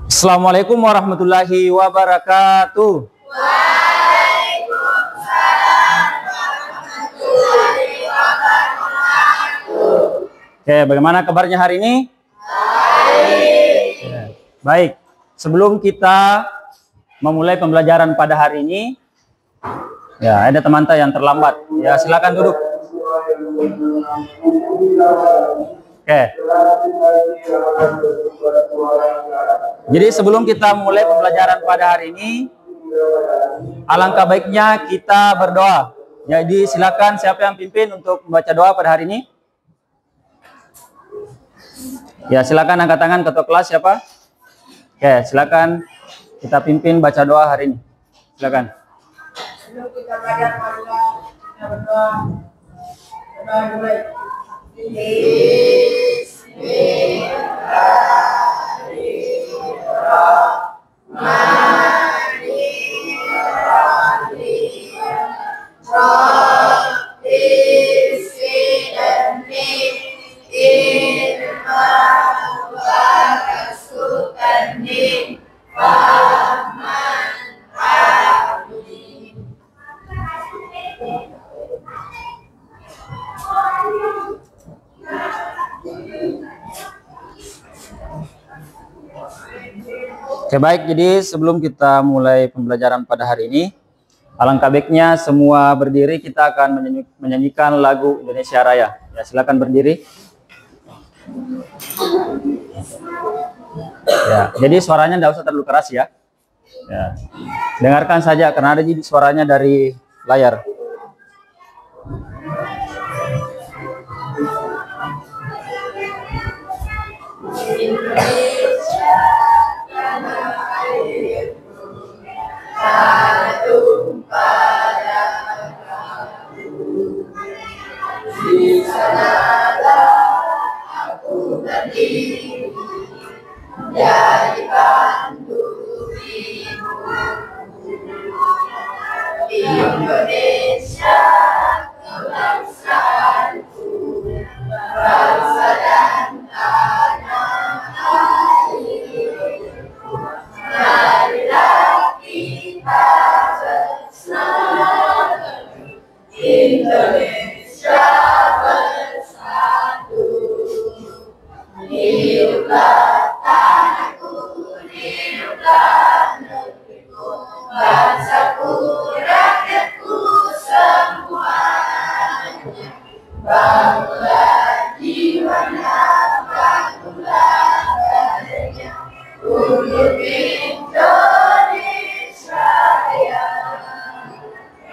Assalamualaikum warahmatullahi wabarakatuh. Waalaikumsalam warahmatullahi wabarakatuh. Oke, bagaimana kabarnya hari ini? Baik. Baik, sebelum kita memulai pembelajaran pada hari ini, ya ada teman yang terlambat. Ya silakan duduk. Oke. Jadi sebelum kita mulai pembelajaran pada hari ini, alangkah baiknya kita berdoa. Jadi silakan siapa yang pimpin untuk membaca doa pada hari ini? Ya silakan angkat tangan ketua kelas siapa? Oke, silakan kita pimpin baca doa hari ini. Silakan. Sebelum kita belajar kita berdoa. Berdoa dulu. Oke baik, jadi sebelum kita mulai pembelajaran pada hari ini, alangkah baiknya semua berdiri, kita akan menyanyikan lagu Indonesia Raya. Ya silakan berdiri. Ya, jadi suaranya tidak usah terlalu keras ya. Ya, dengarkan saja karena ada jadi suaranya dari layar. Indonesia tanah airku, satu pada kamu. Di sanalah aku berdiri, jadi pandu ibu. Indonesia kebangsaanku, bangsa dan tanah airku. Marilah kita bersatu, Indonesia bersatu. Hiduplah tanahku, hiduplah negeriku, bangsaku, rakyatku semuanya. Bangunlah jiwanya, bangunlah badannya, untuk Indonesia Raya.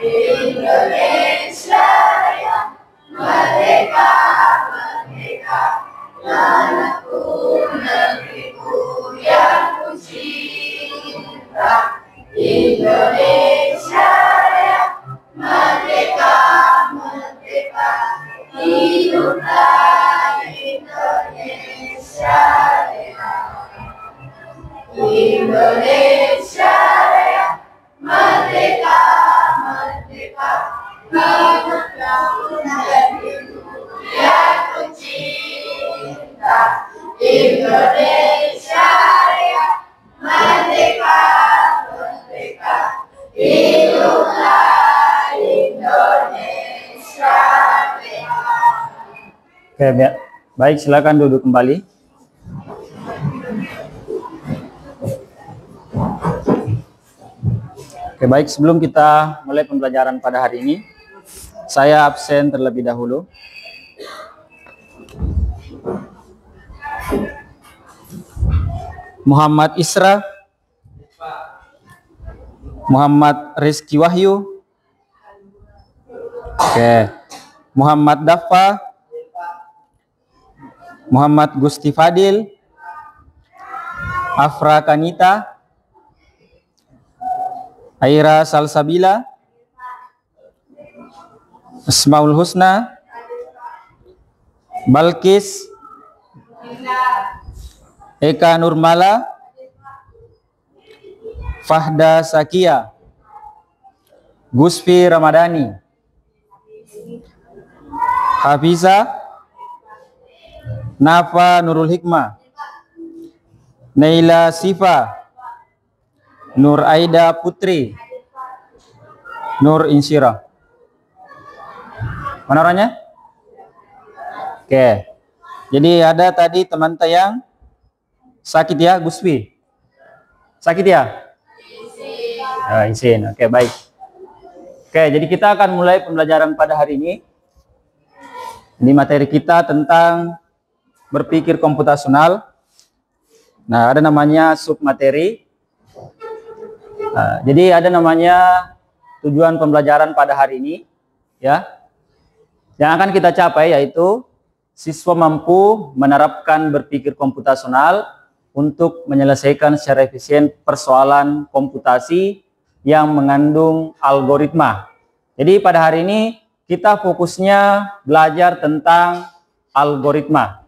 Indonesia Raya, merdeka, merdeka, tanahku, negeriku yang ku cinta. Indonesia Raya, merdeka, merdeka, hiduplah Indonesia Raya. Indonesia Raya, merdeka, merdeka, hiduplah negeriku yang ku cinta. Indonesia Raya, merdeka, merdeka, hiduplah Indonesia Raya. Oke, baik silakan duduk kembali. Oke, baik sebelum kita mulai pembelajaran pada hari ini, saya absen terlebih dahulu. Muhammad Isra, Muhammad Rizky Wahyu, oke, Muhammad Dafa, Muhammad Gusti Fadil, Afra Kanita, Aira Salsabila, Asmaul Husna, Balkis, Eka Nurmala, Fahda Sakia, Gusfi Ramadhani, Hafiza, Nafa Nurul Hikmah, Naila Sifa, Nur Aida Putri, Nur Insyirah. Mana orangnya? Oke. Jadi ada tadi teman yang sakit ya, Guswi. Sakit ya? Izin. Oke, baik. Oke, jadi kita akan mulai pembelajaran pada hari ini. Ini materi kita tentang berpikir komputasional. Nah, ada namanya submateri. Nah, jadi ada namanya tujuan pembelajaran pada hari ini, ya. Yang akan kita capai yaitu siswa mampu menerapkan berpikir komputasional untuk menyelesaikan secara efisien persoalan komputasi yang mengandung algoritma. Jadi pada hari ini kita fokusnya belajar tentang algoritma,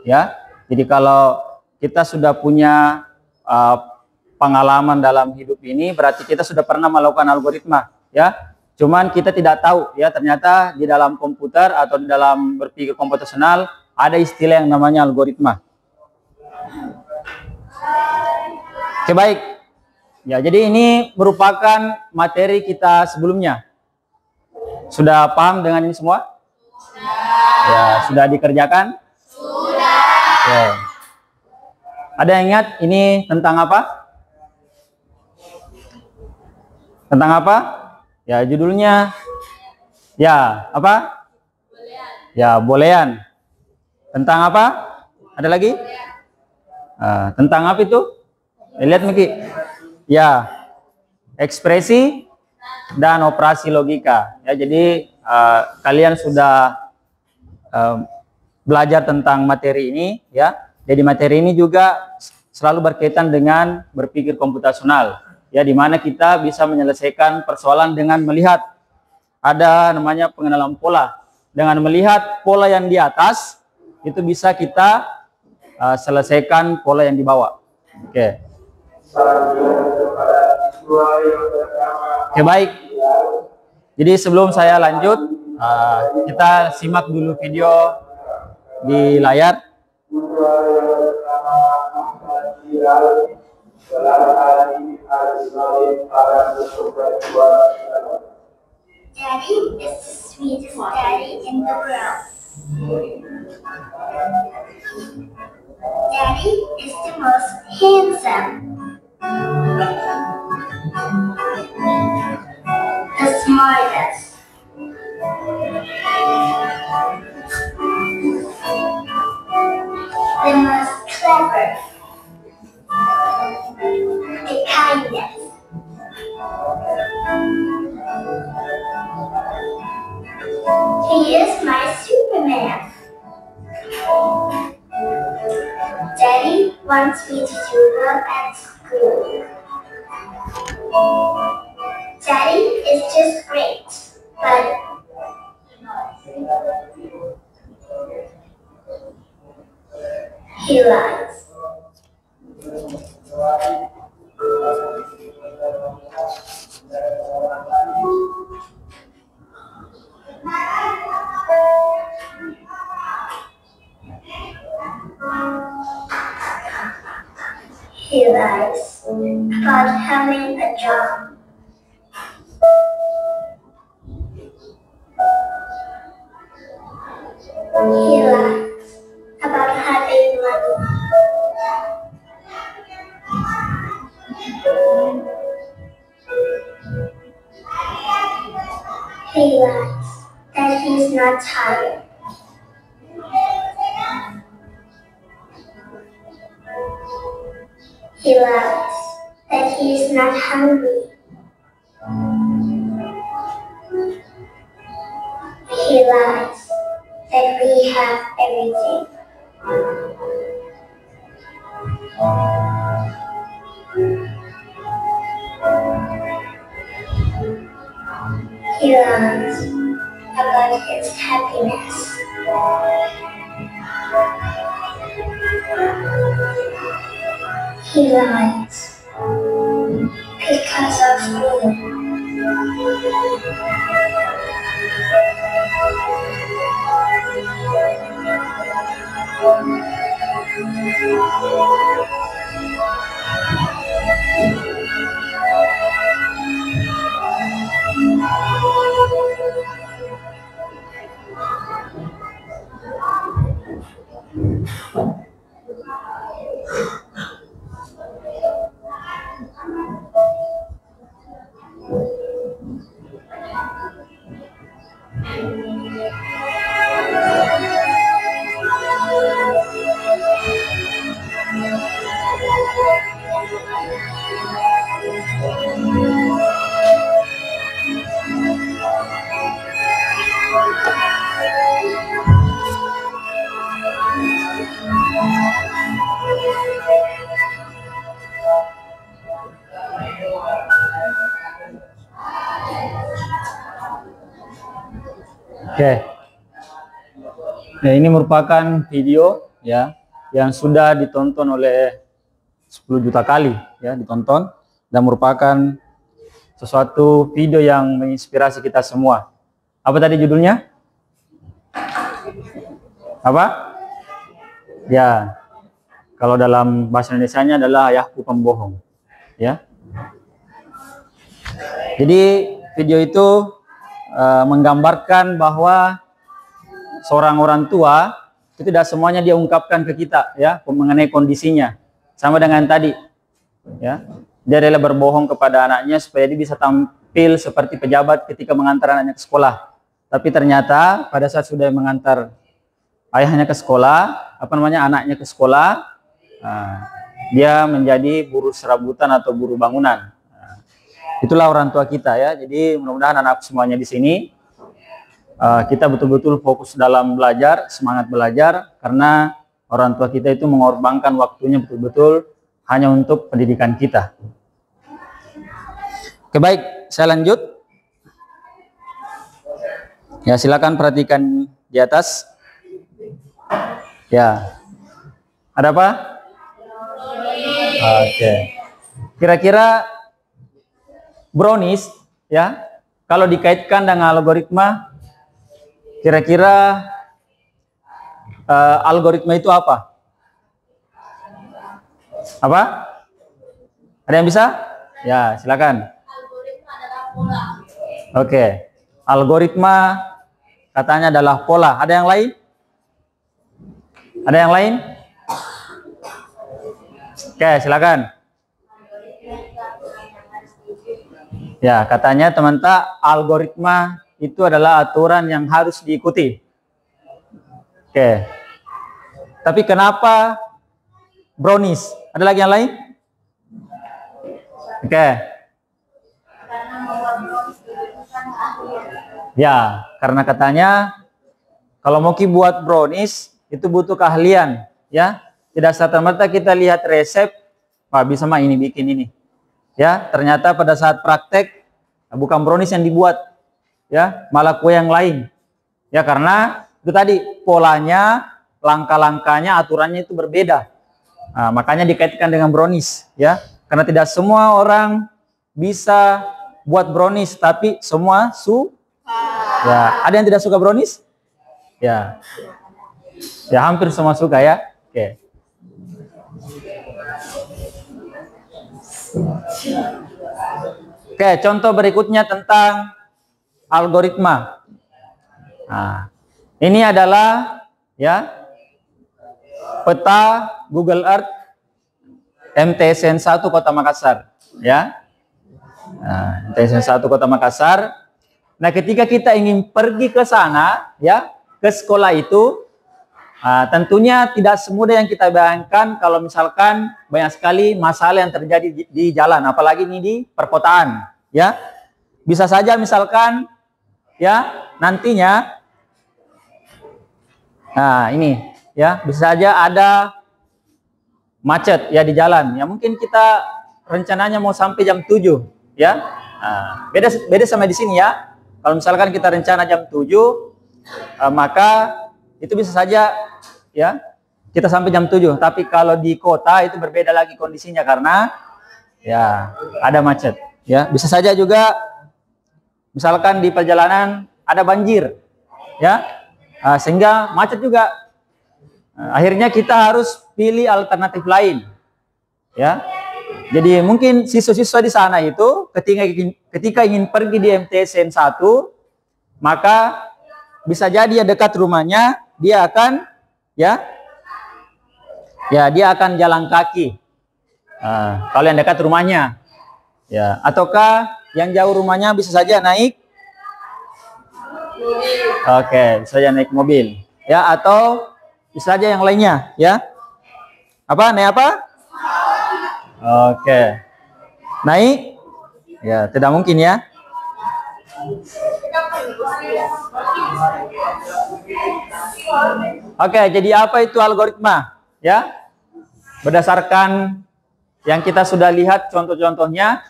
ya. Jadi kalau kita sudah punya pengalaman dalam hidup ini, berarti kita sudah pernah melakukan algoritma, ya. Cuman kita tidak tahu, ya, ternyata di dalam komputer atau di dalam berpikir komputasional ada istilah yang namanya algoritma. Oke, baik. Ya, jadi ini merupakan materi kita sebelumnya. Sudah paham dengan ini semua? Ya, sudah dikerjakan? Sudah. Oke. Ada yang ingat ini tentang apa? Tentang apa? Ya, judulnya ya apa? Ya, boolean. Tentang apa? Ada lagi? Tentang apa itu? Lihat Miki. Ya, ekspresi dan operasi logika. Ya, jadi kalian sudah belajar tentang materi ini, ya. Jadi materi ini juga selalu berkaitan dengan berpikir komputasional, ya, di mana kita bisa menyelesaikan persoalan dengan melihat ada namanya pengenalan pola. Dengan melihat pola yang di atas itu bisa kita selesaikan pola yang di bawah. Oke. Oke, baik. Jadi sebelum saya lanjut, kita simak dulu video di layar. Daddy is the sweetest daddy in the world. Daddy is the most handsome. The smartest. The most clever. The kindest. He is my Superman. Daddy wants me to do well at school. Daddy is just great, but he lies. He lies about having a job. He lies about having money. He lies that he's not tired. He lies that he's not hungry. He lies that we have everything. He lies about his happiness. He lies because of me. Oke. Nah, ini merupakan video ya yang sudah ditonton oleh 10 juta kali ya ditonton, dan merupakan sesuatu video yang menginspirasi kita semua. Apa tadi judulnya? Apa? Ya, kalau dalam bahasa Indonesianya adalah ayahku pembohong. Ya. Jadi video itu menggambarkan bahwa seorang orang tua itu tidak semuanya dia ungkapkan ke kita ya mengenai kondisinya. Sama dengan tadi ya. Dia rela berbohong kepada anaknya supaya dia bisa tampil seperti pejabat ketika mengantar anaknya ke sekolah. Tapi ternyata pada saat sudah mengantar ayahnya ke sekolah, anaknya ke sekolah, dia menjadi buruh serabutan atau buruh bangunan. Itulah orang tua kita ya. Jadi mudah-mudahan anak semuanya di sini kita betul-betul fokus dalam belajar, semangat belajar, karena orang tua kita itu mengorbankan waktunya betul-betul hanya untuk pendidikan kita. Oke, baik, saya lanjut. Ya, silakan perhatikan di atas. Ya. Ada apa? Oke. Kira-kira brownies ya, kalau dikaitkan dengan algoritma, kira-kira algoritma itu apa? Apa? Ada yang bisa? Ya, silakan. Algoritma adalah pola. Oke. Algoritma katanya adalah pola. Ada yang lain? Ada yang lain? Oke, silakan. Ya, katanya teman-teman, algoritma itu adalah aturan yang harus diikuti. Oke. Tapi kenapa brownies? Ada lagi yang lain? Oke. Ya, karena katanya kalau mau buat brownies itu butuh keahlian, ya. Tidak serta-merta kita lihat resep, wah bisa mah ini bikin ini. Ya, ternyata pada saat praktek bukan brownies yang dibuat, ya, malah kue yang lain. Ya, karena itu tadi polanya, langkah-langkahnya, aturannya itu berbeda. Nah, makanya dikaitkan dengan brownies, ya. Karena tidak semua orang bisa buat brownies, tapi semua ya, ada yang tidak suka brownies? Ya. Ya, hampir semua suka ya. Oke. Oke, contoh berikutnya tentang algoritma. Nah, ini adalah ya peta Google Earth MTSN 1 Kota Makassar, ya. Nah, MTSN 1 Kota Makassar. Nah, ketika kita ingin pergi ke sana, ya, ke sekolah itu, tentunya tidak semudah yang kita bayangkan kalau misalkan banyak sekali masalah yang terjadi di jalan, apalagi ini di perkotaan, ya. Bisa saja misalkan, ya, nantinya, nah ini, ya, bisa saja ada macet ya di jalan. Ya mungkin kita rencananya mau sampai jam 7, ya. Nah, beda sama di sini ya. Kalau misalkan kita rencana jam 7, maka itu bisa saja ya kita sampai jam 7. Tapi kalau di kota itu berbeda lagi kondisinya karena ya ada macet. Ya, bisa saja juga misalkan di perjalanan ada banjir, ya, sehingga macet juga. Akhirnya kita harus pilih alternatif lain, ya. Jadi mungkin siswa-siswa di sana itu ketika ingin pergi di MTSN 1, maka bisa jadi ya dekat rumahnya dia akan ya ya dia akan jalan kaki. Kalau yang dekat rumahnya, ya, ataukah yang jauh rumahnya bisa saja naik. Oke, bisa saja naik mobil, ya, atau bisa saja yang lainnya, ya. Apa? Naik apa? Oke, naik, ya, tidak mungkin ya. Oke, jadi apa itu algoritma? Ya, berdasarkan yang kita sudah lihat contoh-contohnya,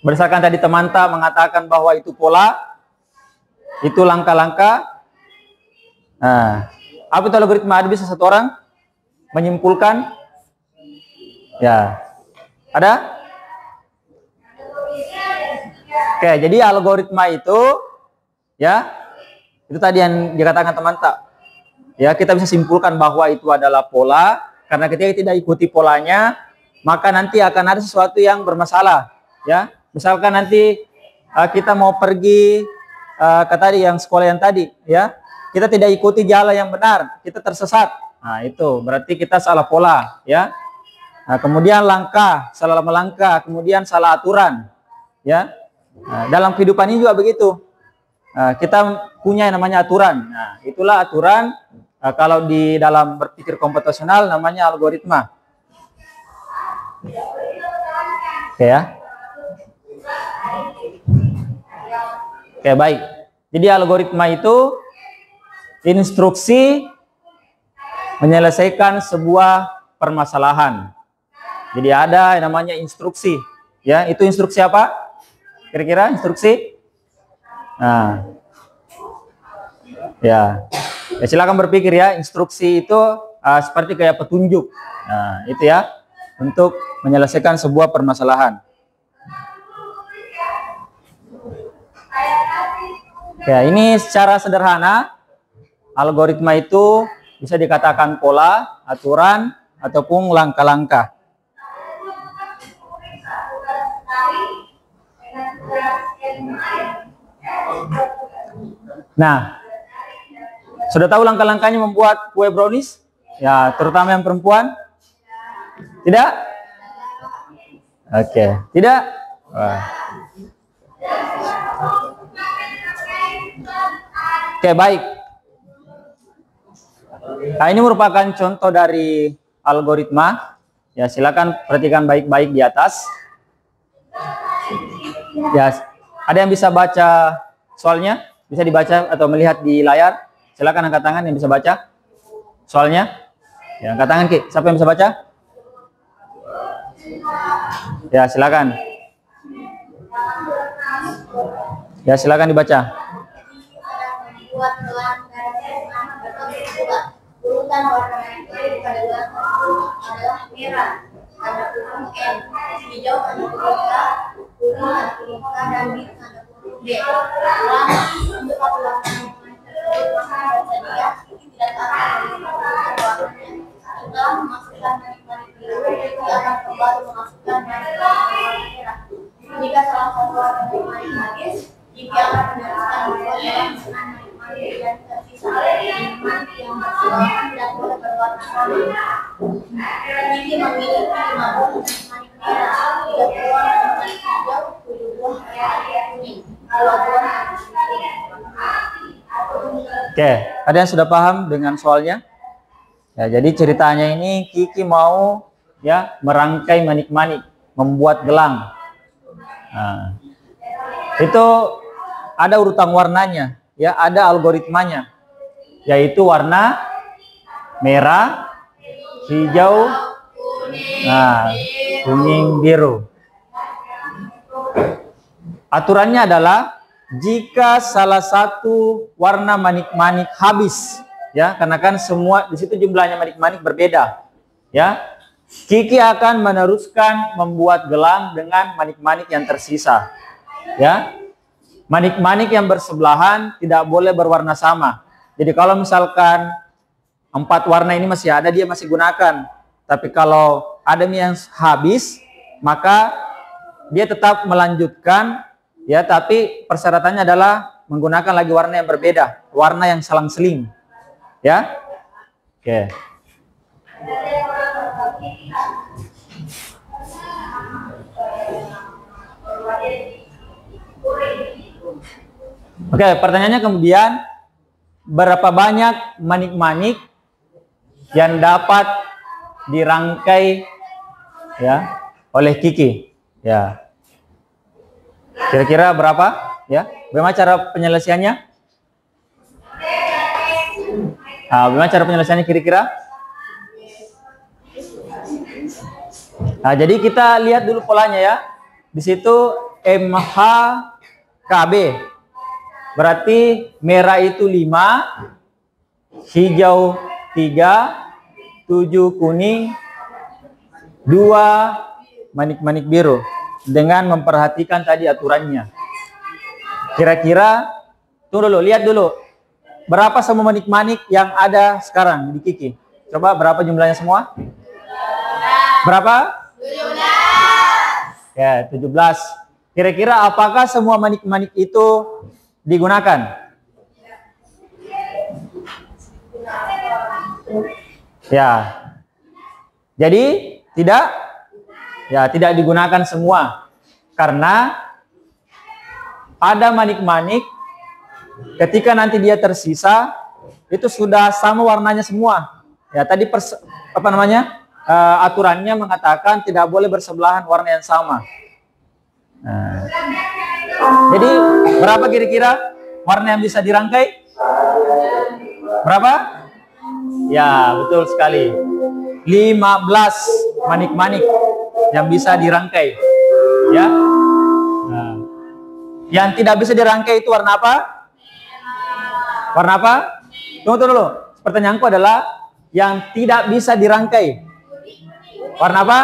berdasarkan tadi teman-teman mengatakan bahwa itu pola, itu langkah-langkah. Nah, apa itu algoritma? Ada bisa satu orang menyimpulkan? Ya, ada? Oke, jadi algoritma itu, ya, itu tadi yang dikatakan teman-teman. Ya, kita bisa simpulkan bahwa itu adalah pola, karena ketika tidak ikuti polanya, maka nanti akan ada sesuatu yang bermasalah. Ya, misalkan nanti kita mau pergi ke tadi yang sekolah yang tadi, ya, kita tidak ikuti jalan yang benar, kita tersesat. Nah, itu berarti kita salah pola, ya. Nah, kemudian langkah, salah melangkah, kemudian salah aturan, ya. Nah, dalam kehidupan ini juga begitu. Kita punya yang namanya aturan. Nah, itulah aturan. Kalau di dalam berpikir komputasional namanya algoritma. Oke ya. Oke, baik. Jadi algoritma itu instruksi menyelesaikan sebuah permasalahan. Jadi ada yang namanya instruksi. Ya, itu instruksi apa? Kira-kira instruksi? Nah, ya, silakan berpikir ya. Instruksi itu seperti kayak petunjuk. Nah, itu ya, untuk menyelesaikan sebuah permasalahan. Ya, ini secara sederhana algoritma itu bisa dikatakan pola, aturan, ataupun langkah-langkah. Nah, sudah tahu langkah-langkahnya membuat kue brownies? Ya, terutama yang perempuan? Tidak? Oke, tidak? Wah. Oke, baik. Nah, ini merupakan contoh dari algoritma. Ya, silakan perhatikan baik-baik di atas. Ya, ada yang bisa baca soalnya? Bisa dibaca atau melihat di layar? Silakan angkat tangan yang bisa baca soalnya. Ya, angkat tangan, Ki. Siapa yang bisa baca? Ya, silakan. Ya, silakan dibaca. Urutan warna pada gelas adalah merah, tanda huruf N, hijau tanda huruf K, kuning tanda huruf K, dan biru tanda huruf D. Untuk warna tidak setelah memasukkan manik-manik biru, dia akan kembali memasukkan manik-manik merah. Jika salah satu warna manik habis, dia akan meneruskan dua dalam manik-manik yang tersisa. Manik yang bersebelahan dan boleh berwarna sama. Jika memiliki 5 buah manik merah, 3 buah manik hijau, 7 buah manik kuning, 2 buah manik kuning. Oke, ada yang sudah paham dengan soalnya? Ya, jadi ceritanya ini Kiki mau ya merangkai manik-manik, membuat gelang. Nah, itu ada urutan warnanya, ya, ada algoritmanya, yaitu warna merah, hijau, nah, kuning, biru. Aturannya adalah jika salah satu warna manik-manik habis, ya, karena kan semua di situ jumlahnya manik-manik berbeda, ya, Kiki akan meneruskan membuat gelang dengan manik-manik yang tersisa, ya. Manik-manik yang bersebelahan tidak boleh berwarna sama. Jadi kalau misalkan 4 warna ini masih ada, dia masih gunakan. Tapi kalau ada yang habis, maka dia tetap melanjutkan. Ya, tapi persyaratannya adalah menggunakan lagi warna yang berbeda, warna yang selang-seling. Ya. Oke. Oke, pertanyaannya kemudian, berapa banyak manik-manik yang dapat dirangkai ya oleh Kiki? Ya. Kira-kira berapa? Ya. Bagaimana cara penyelesaiannya? Bagaimana cara penyelesaiannya kira-kira? Nah, jadi kita lihat dulu polanya ya. Di situ MHKB. Berarti merah itu 5, hijau 3, 7 kuning, 2 manik-manik biru. Dengan memperhatikan tadi aturannya. Kira-kira, tunggu dulu, lihat dulu. Berapa semua manik-manik yang ada sekarang di Kiki? Coba berapa jumlahnya semua? Berapa? 17. Ya, 17. Kira-kira apakah semua manik-manik itu digunakan? Ya. Jadi tidak? Ya, tidak digunakan semua. Karena ada manik-manik ketika nanti dia tersisa itu sudah sama warnanya semua. Ya, tadi aturannya mengatakan tidak boleh bersebelahan warna yang sama. Nah, jadi berapa kira-kira warna yang bisa dirangkai? Berapa? Ya, betul sekali. 15 manik-manik yang bisa dirangkai. Ya. Nah, yang tidak bisa dirangkai itu warna apa? Warna apa? Tunggu dulu. Pertanyaanku adalah yang tidak bisa dirangkai. Warna apa?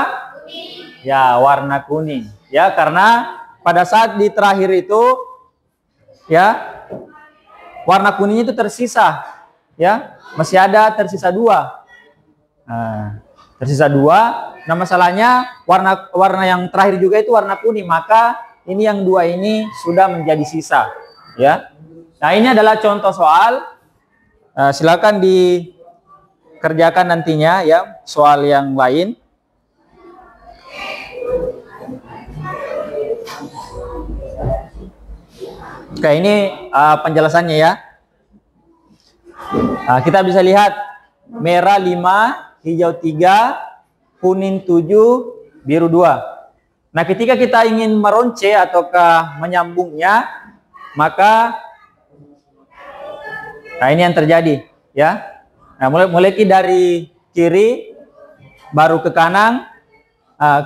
Ya, warna kuning. Ya, karena pada saat di terakhir itu ya warna kuning itu tersisa. Ya, masih ada tersisa 2. Nah, tersisa 2. Nah, masalahnya warna yang terakhir juga itu warna kuning, maka ini yang 2 ini sudah menjadi sisa. Ya. Nah, ini adalah contoh soal. Silakan dikerjakan nantinya ya soal yang lain. Oke, ini penjelasannya ya. Kita bisa lihat merah 5, hijau 3, kuning 7, biru 2. Nah, ketika kita ingin meronce ataukah menyambungnya, maka ini yang terjadi ya. Nah, mulai dari kiri baru ke kanan.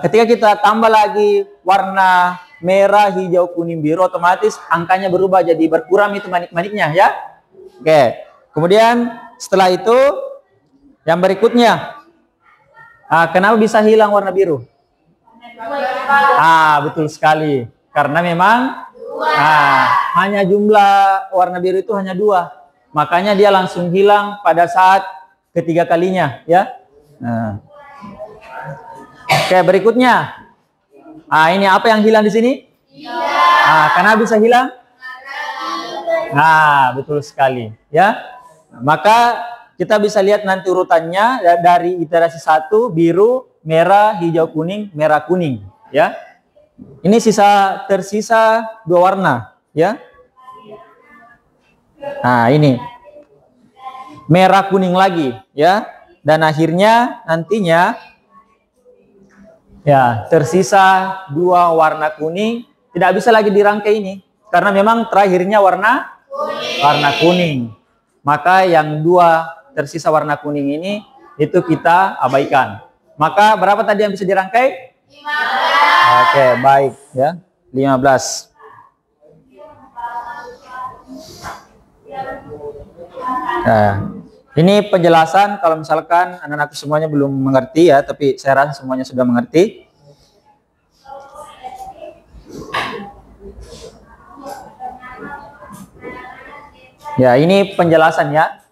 Ketika kita tambah lagi warna merah, hijau, kuning, biru, otomatis angkanya berubah jadi berkurang itu manik-maniknya ya. Oke. Kemudian setelah itu yang berikutnya, kenapa bisa hilang warna biru? Betul sekali. Karena memang hanya jumlah warna biru itu hanya 2. Makanya dia langsung hilang pada saat ketiga kalinya ya. Oke, berikutnya. Ini apa yang hilang di sini? Kenapa bisa hilang? Betul sekali ya. Maka kita bisa lihat nanti urutannya dari iterasi 1 biru, merah, hijau, kuning, merah, kuning ya. Ini tersisa 2 warna ya. Ini merah kuning lagi ya. Dan akhirnya nantinya ya tersisa 2 warna kuning, tidak bisa lagi dirangkai ini karena memang terakhirnya warna kuning. Maka yang 2 tersisa warna kuning ini itu kita abaikan. Maka berapa tadi yang bisa dirangkai? 15. Oke, baik ya. 15. Nah, ini penjelasan kalau misalkan anak-anak semuanya belum mengerti ya, tapi saya rasa semuanya sudah mengerti. Ya, ini penjelasannya.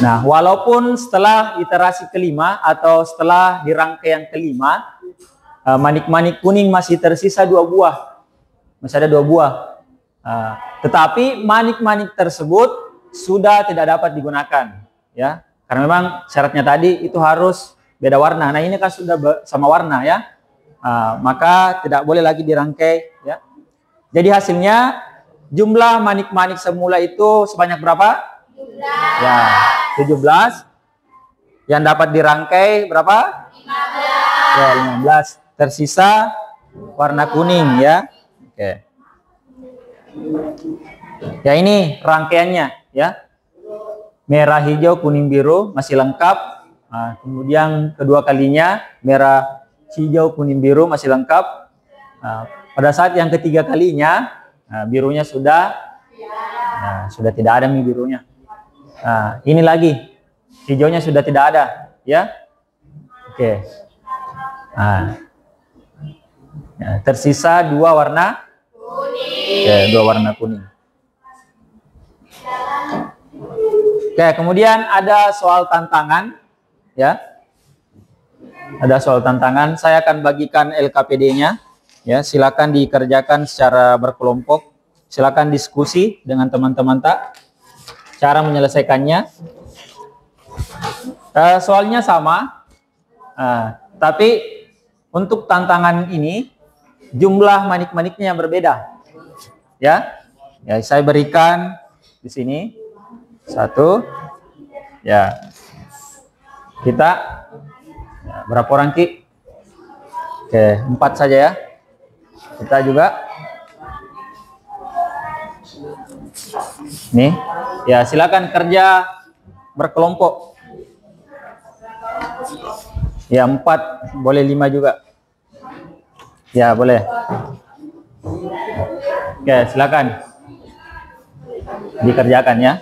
Nah, walaupun setelah iterasi kelima atau setelah dirangkaian kelima, manik-manik kuning masih tersisa 2 buah. Masih ada 2 buah. Tetapi manik-manik tersebut sudah tidak dapat digunakan. Ya, karena memang syaratnya tadi itu harus beda warna. Nah, ini kan sudah sama warna ya. maka tidak boleh lagi dirangkai, ya. Jadi hasilnya jumlah manik-manik semula itu sebanyak berapa? 17. Ya, 17. Yang dapat dirangkai berapa? 15. Ya, 15. Tersisa warna kuning, ya. Oke. Ya, ini rangkaiannya, ya. Merah, hijau, kuning, biru masih lengkap. Kemudian kedua kalinya merah, hijau, kuning, biru masih lengkap. Pada saat yang ketiga kalinya, birunya sudah tidak ada nih birunya. Ini lagi, hijaunya sudah tidak ada, ya. Oke. Tersisa dua warna kuning. Oke, dua warna kuning. Oke, kemudian ada soal tantangan, ya. Ada soal tantangan. Saya akan bagikan LKPD-nya. Ya, silakan dikerjakan secara berkelompok. Silakan diskusi dengan teman-teman tak. Cara menyelesaikannya. Soalnya sama, tapi untuk tantangan ini jumlah manik-maniknya yang berbeda. Ya, saya berikan di sini 1. Ya, kita berapa orang Ki? Oke, 4 saja ya. Kita juga. Nih, ya silakan kerja berkelompok. Ya 4, boleh 5 juga. Ya boleh. Oke, silakan dikerjakan ya.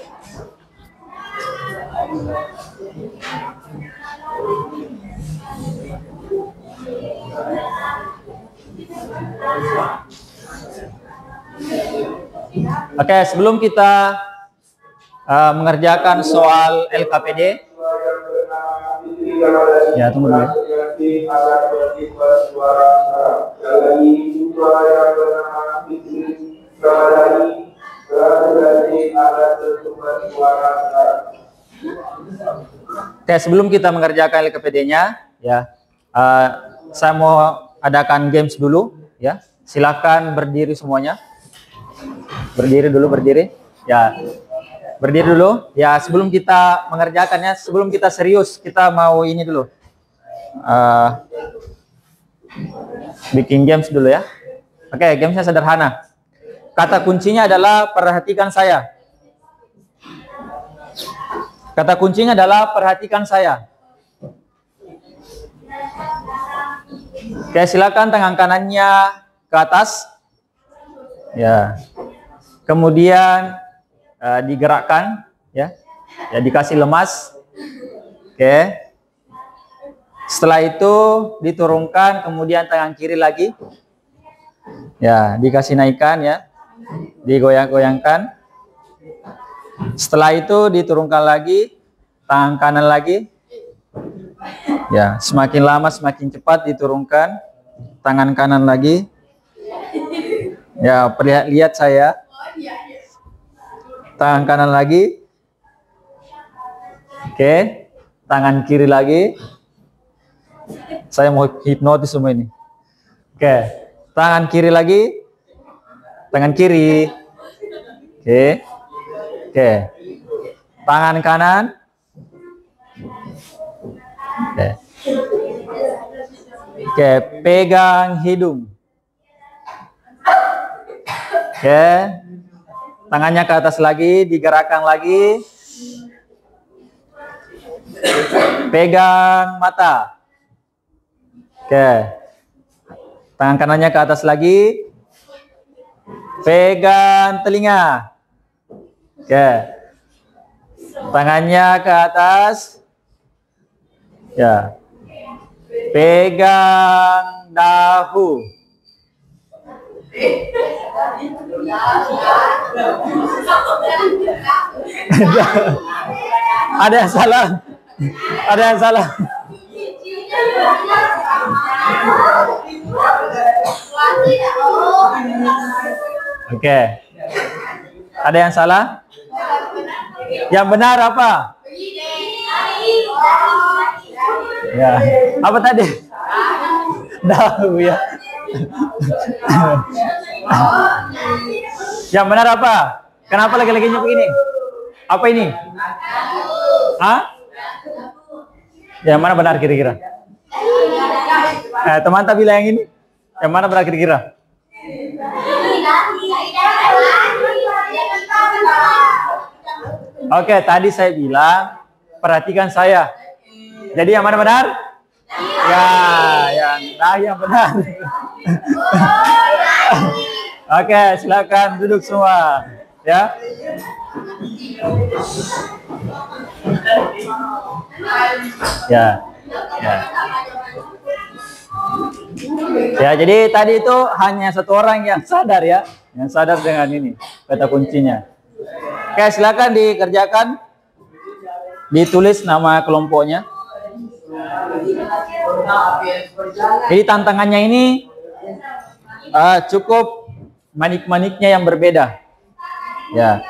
Oke, sebelum kita mengerjakan soal LKPD, ya tunggu dulu. Oke, sebelum kita mengerjakan LKPD-nya, ya, saya mau adakan games dulu, ya. Silakan berdiri semuanya. Berdiri dulu, berdiri. Ya, berdiri dulu. Ya, sebelum kita mengerjakannya, sebelum kita serius, kita mau ini dulu. Bikin games dulu ya. Oke, gamesnya sederhana. Kata kuncinya adalah perhatikan saya. Kata kuncinya adalah perhatikan saya. Oke, silakan tangan kanannya ke atas. Ya. Kemudian digerakkan ya. Ya, dikasih lemas. Oke. Setelah itu diturunkan, kemudian tangan kiri lagi. Ya, dikasih naikkan ya. Digoyang-goyangkan. Setelah itu diturunkan lagi, tangan kanan lagi. Ya, semakin lama semakin cepat diturunkan, tangan kanan lagi. Ya, lihat saya. Tangan kanan lagi. Oke, tangan kiri lagi. Saya mau hipnotis semua ini. Oke, tangan kiri lagi. Tangan kiri. Oke. Oke. Tangan kanan. Oke. Oke, pegang hidung. Oke. Tangannya ke atas lagi, digerakkan lagi. Pegang mata. Oke. Tangan kanannya ke atas lagi. Pegang telinga. Oke. Tangannya ke atas. Ya. Pegang dahu. Ada yang salah. Ada yang salah. Oke. Ada yang salah? Yang benar apa? Ya. Apa tadi? Dahu ya. Yang benar apa? Kenapa lagi-laginya begini? Apa ini? Hah? Yang mana benar kira-kira? Teman tak bilang yang ini? Yang mana benar kira-kira? Oke, tadi saya bilang perhatikan saya. Jadi yang mana benar? Ya, yang benar. Oke, silakan duduk semua, ya. Ya. Ya, jadi tadi itu hanya satu orang yang sadar ya, yang sadar dengan ini kata kuncinya. Oke, silakan dikerjakan, ditulis nama kelompoknya. Jadi tantangannya ini cukup manik-maniknya yang berbeda. Ya,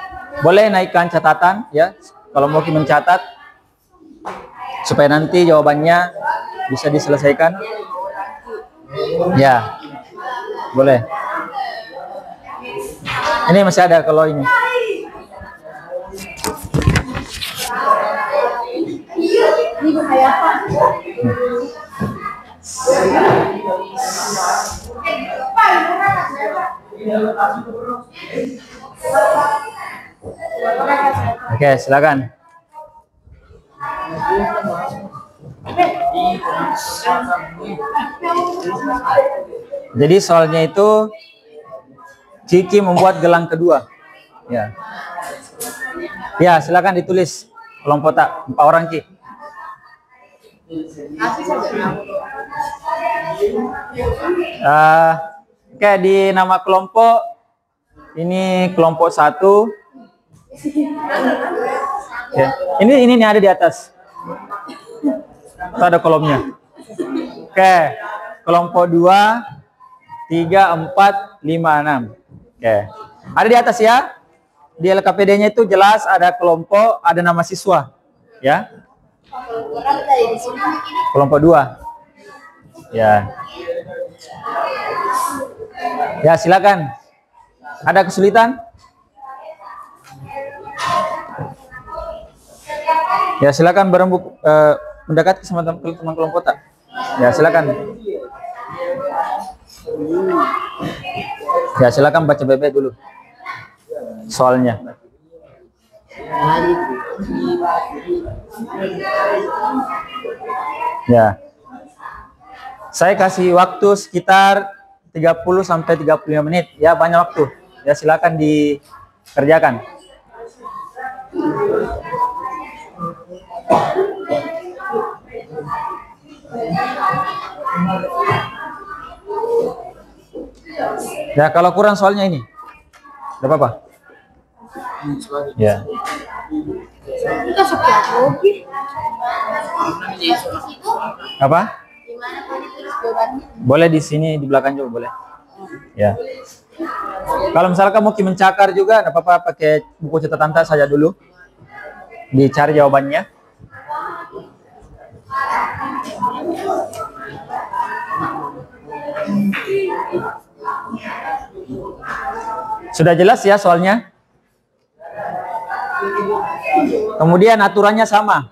boleh naikkan catatan ya, kalau mau mencatat supaya nanti jawabannya bisa diselesaikan. Ya, boleh. Ini masih ada kalau ini. Oke, silakan. Jadi soalnya itu Cici membuat gelang kedua. Ya. Ya, silakan ditulis kelompok tak 4 orang Ci. Oke, di nama kelompok ini kelompok 1. Oke. Ini ada di atas. Itu ada kolomnya. Oke, kelompok 2, 3, 4, 5, 6. Oke, ada di atas ya. Di LKPD-nya itu jelas ada kelompok, ada nama siswa, ya. Kelompok 2. Ya. Ya, silakan. Ada kesulitan? Ya, silakan berembuk mendekat sama teman kelompok tak? Ya, silakan. Ya, silakan baca bebek dulu soalnya. Ya. Saya kasih waktu sekitar 30 sampai 35 menit. Ya, banyak waktu. Ya, silakan dikerjakan. Ya, kalau kurang soalnya ini. Enggak apa-apa. Ya. Apa? Boleh di sini, di belakang juga boleh. Ya. Kalau misalkan mau mencakar juga, enggak apa-apa, pakai buku catatan saja dulu. Dicari jawabannya. Sudah jelas ya soalnya? Kemudian aturannya sama.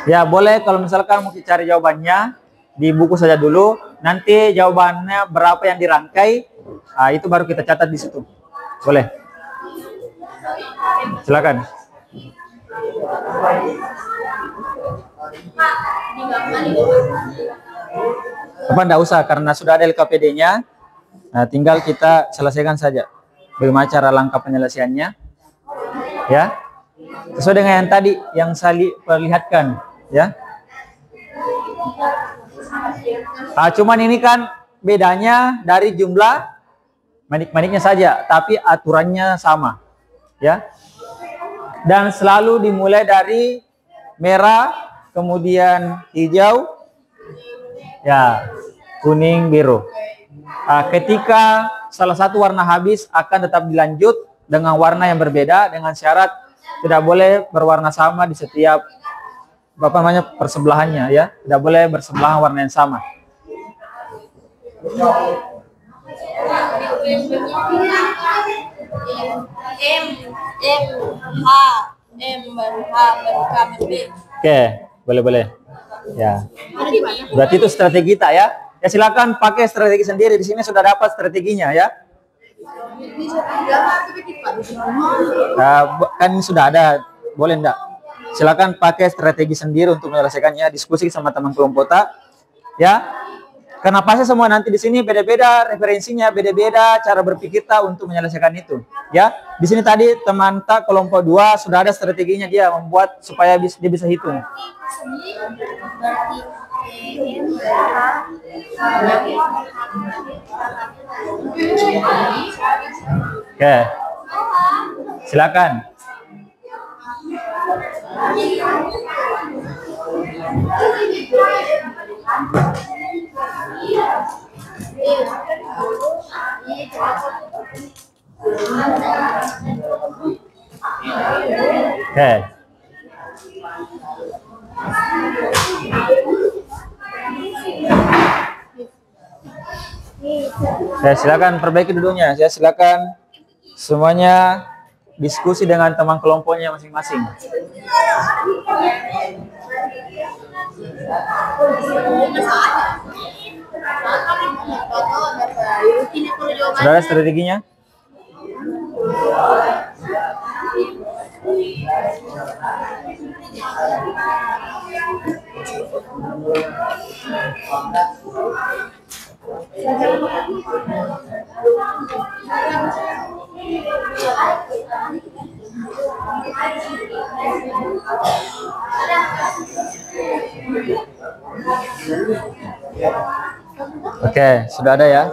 Ya, boleh kalau misalkan mau cari jawabannya di buku saja dulu. Nanti jawabannya berapa yang dirangkai, itu baru kita catat di situ. Boleh. Silakan. Apa enggak usah karena sudah ada LKPD-nya. Nah, tinggal kita selesaikan saja. Bagaimana cara langkah penyelesaiannya? Ya. Sesuai dengan yang tadi yang saya perlihatkan, ya. Cuman ini kan bedanya dari jumlah manik-maniknya saja, tapi aturannya sama, ya. Dan selalu dimulai dari merah, kemudian hijau, ya, kuning, biru. Ketika salah satu warna habis akan tetap dilanjut dengan warna yang berbeda dengan syarat tidak boleh berwarna sama di setiap persebelahannya ya. Tidak boleh bersebelahan warna yang sama. Oke, boleh. Ya. Berarti itu strategi kita ya. Ya silakan pakai strategi sendiri. Di sini sudah dapat strateginya ya. Kan sudah ada, boleh enggak? Silakan pakai strategi sendiri untuk menyelesaikannya. Diskusi sama teman kelompok tak, ya. Kenapa sih semua nanti di sini beda-beda referensinya, beda-beda cara berpikir tak untuk menyelesaikan itu, ya. Di sini tadi teman tak kelompok 2 sudah ada strateginya, dia membuat supaya dia bisa hitung. Oke, silakan. Oke. Saya silakan perbaiki duduknya. Saya silakan semuanya diskusi dengan teman kelompoknya masing-masing. Sudah ada strateginya? Oke, sudah ada ya?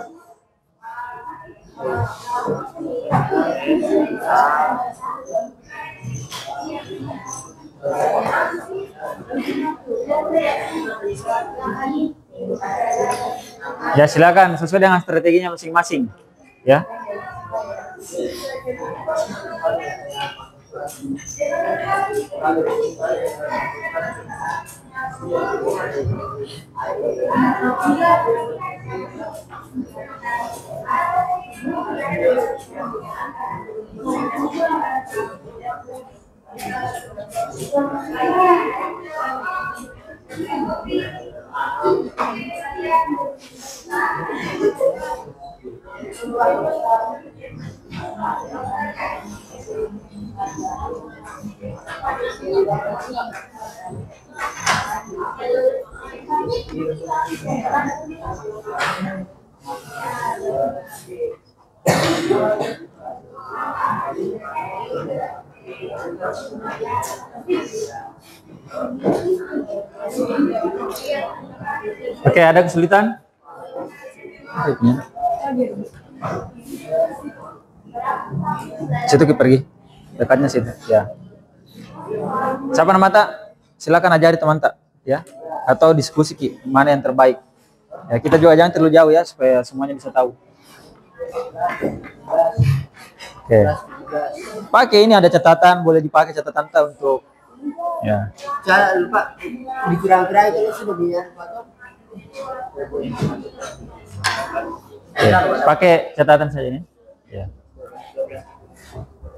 Ya silakan sesuai dengan strateginya masing-masing, ya. Oke, ada kesulitan? Situ pergi, dekatnya situ, ya. Siapa nama tak? Silakan ajari teman tak, ya. Atau diskusi ki, mana yang terbaik. Ya, kita juga jangan terlalu jauh ya, supaya semuanya bisa tahu. Oke. Pakai ini ada catatan, boleh dipakai catatan tak untuk, ya. Jangan lupa dikira-kira itu sudah biar. Ya, pakai catatan saja ini. Ya.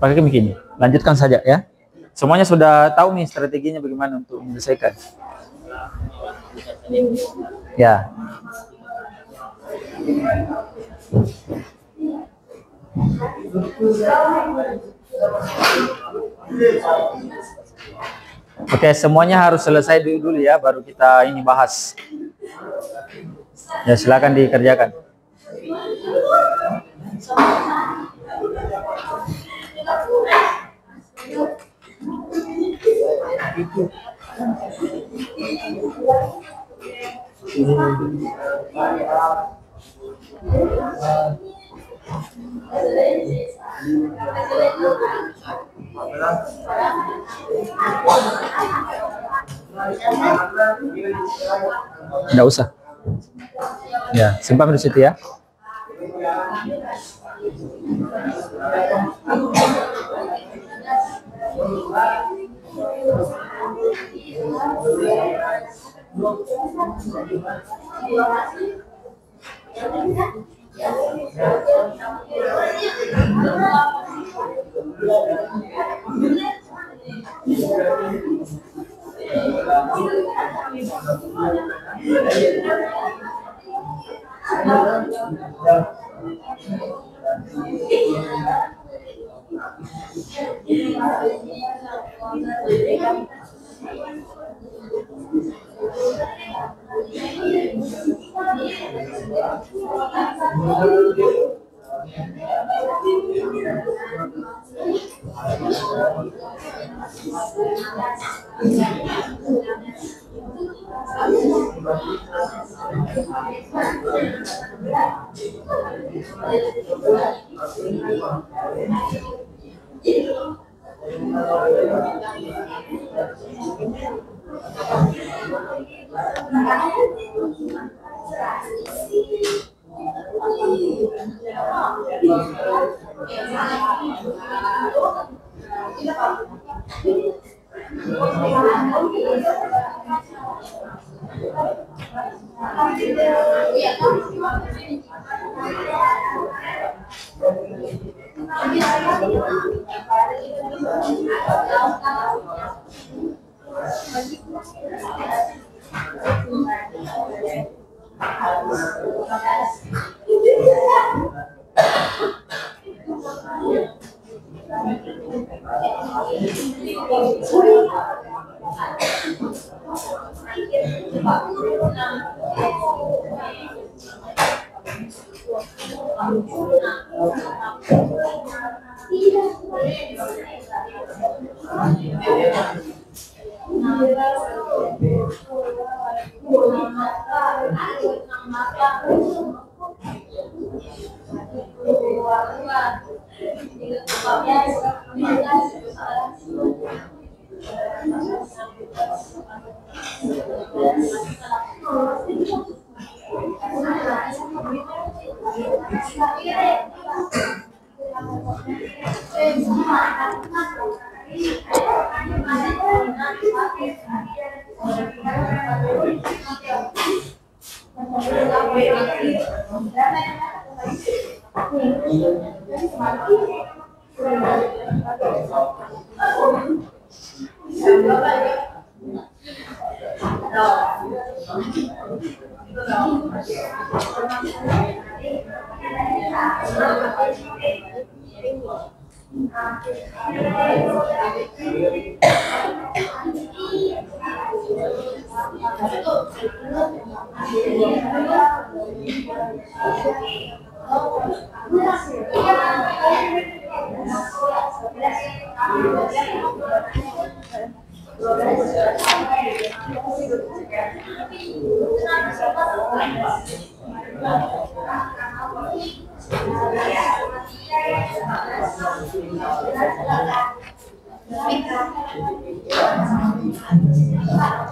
Pakai begini. Lanjutkan saja ya. Semuanya sudah tahu nih strateginya bagaimana untuk menyelesaikan. Ya. Oke, semuanya harus selesai dulu ya, baru kita ini bahas. Ya, silakan dikerjakan. Nggak usah. Ya, simpan di situ ya.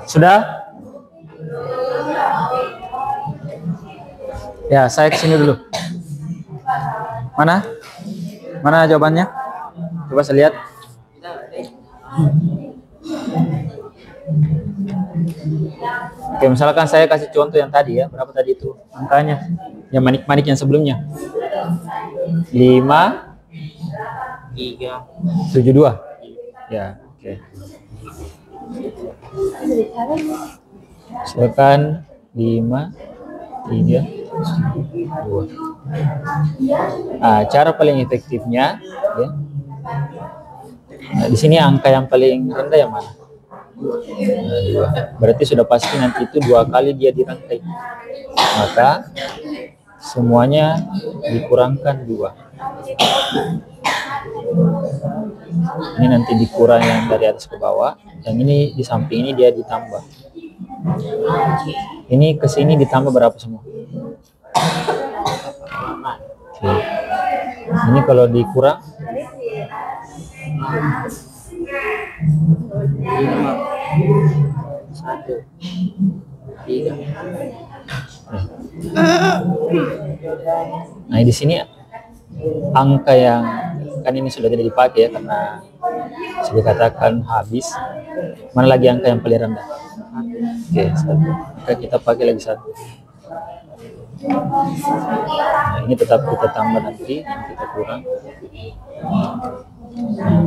Sudah? Ya, saya kesini dulu. Mana? Mana jawabannya? Coba saya lihat. Oke, misalkan saya kasih contoh yang tadi ya. Berapa tadi itu angkanya? Yang manik-manik yang sebelumnya. 5, 3, 72. Ya, oke. Silakan 5, 3, 2. Cara paling efektifnya ya. Di sini angka yang paling rendah yang mana? 2. Berarti sudah pasti nanti itu 2 kali dia dirangkai. Maka semuanya dikurangkan 2. Ini nanti dikurang yang dari atas ke bawah, yang ini di samping ini dia ditambah. Ini ke sini ditambah berapa semua? Oke. Ini kalau dikurang 1, 3. Nah, di sini angka yang kan ini sudah tidak dipakai ya karena sudah dikatakan habis. Mana lagi angka yang paling rendah? Oke, satu. Maka kita pakai lagi satu. Nah, ini tetap kita tambah nanti, kita kurang.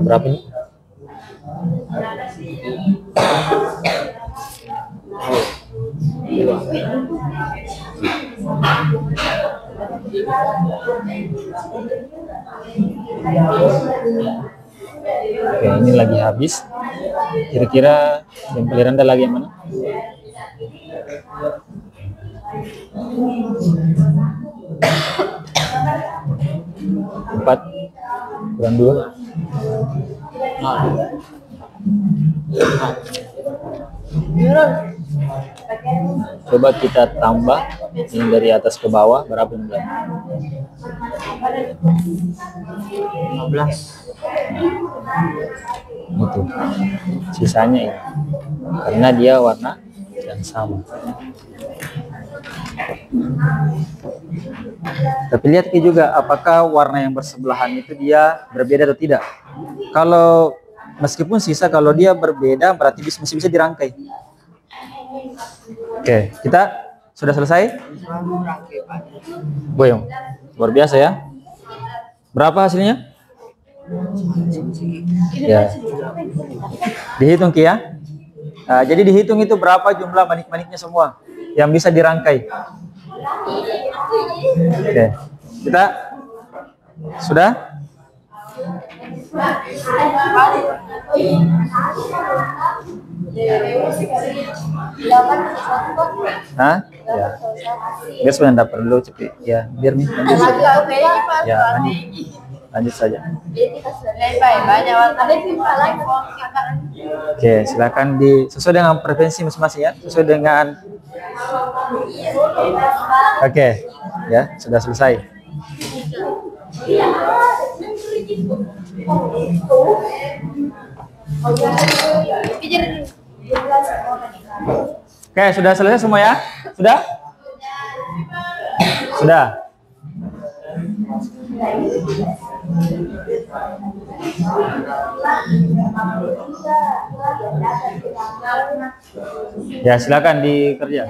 Berapa ini? Oke, ini lagi habis. Kira-kira yang paling rendah lagi yang mana? Empat kurang dua. Coba kita tambah ini dari atas ke bawah berapa ini? 15. Itu sisanya ini karena dia warna yang sama. Tapi lihat juga apakah warna yang bersebelahan itu dia berbeda atau tidak. Kalau meskipun sisa, kalau dia berbeda berarti masih bisa dirangkai. Oke, kita sudah selesai. Boyong, luar biasa ya. Berapa hasilnya? Ya, dihitung Ki ya. Nah, jadi dihitung itu berapa jumlah manik-maniknya semua yang bisa dirangkai. Oke, kita sudah. Hah? Ya. Biar sebenarnya enggak perlu cepet. Ya, biar nih. Ya, lanjut saja. Oke, silakan sesuai dengan preferensi masing-masing ya, sesuai dengan. Oke, ya sudah selesai. Oke, sudah selesai semua ya? Sudah? Sudah. Ya, silakan dikerja.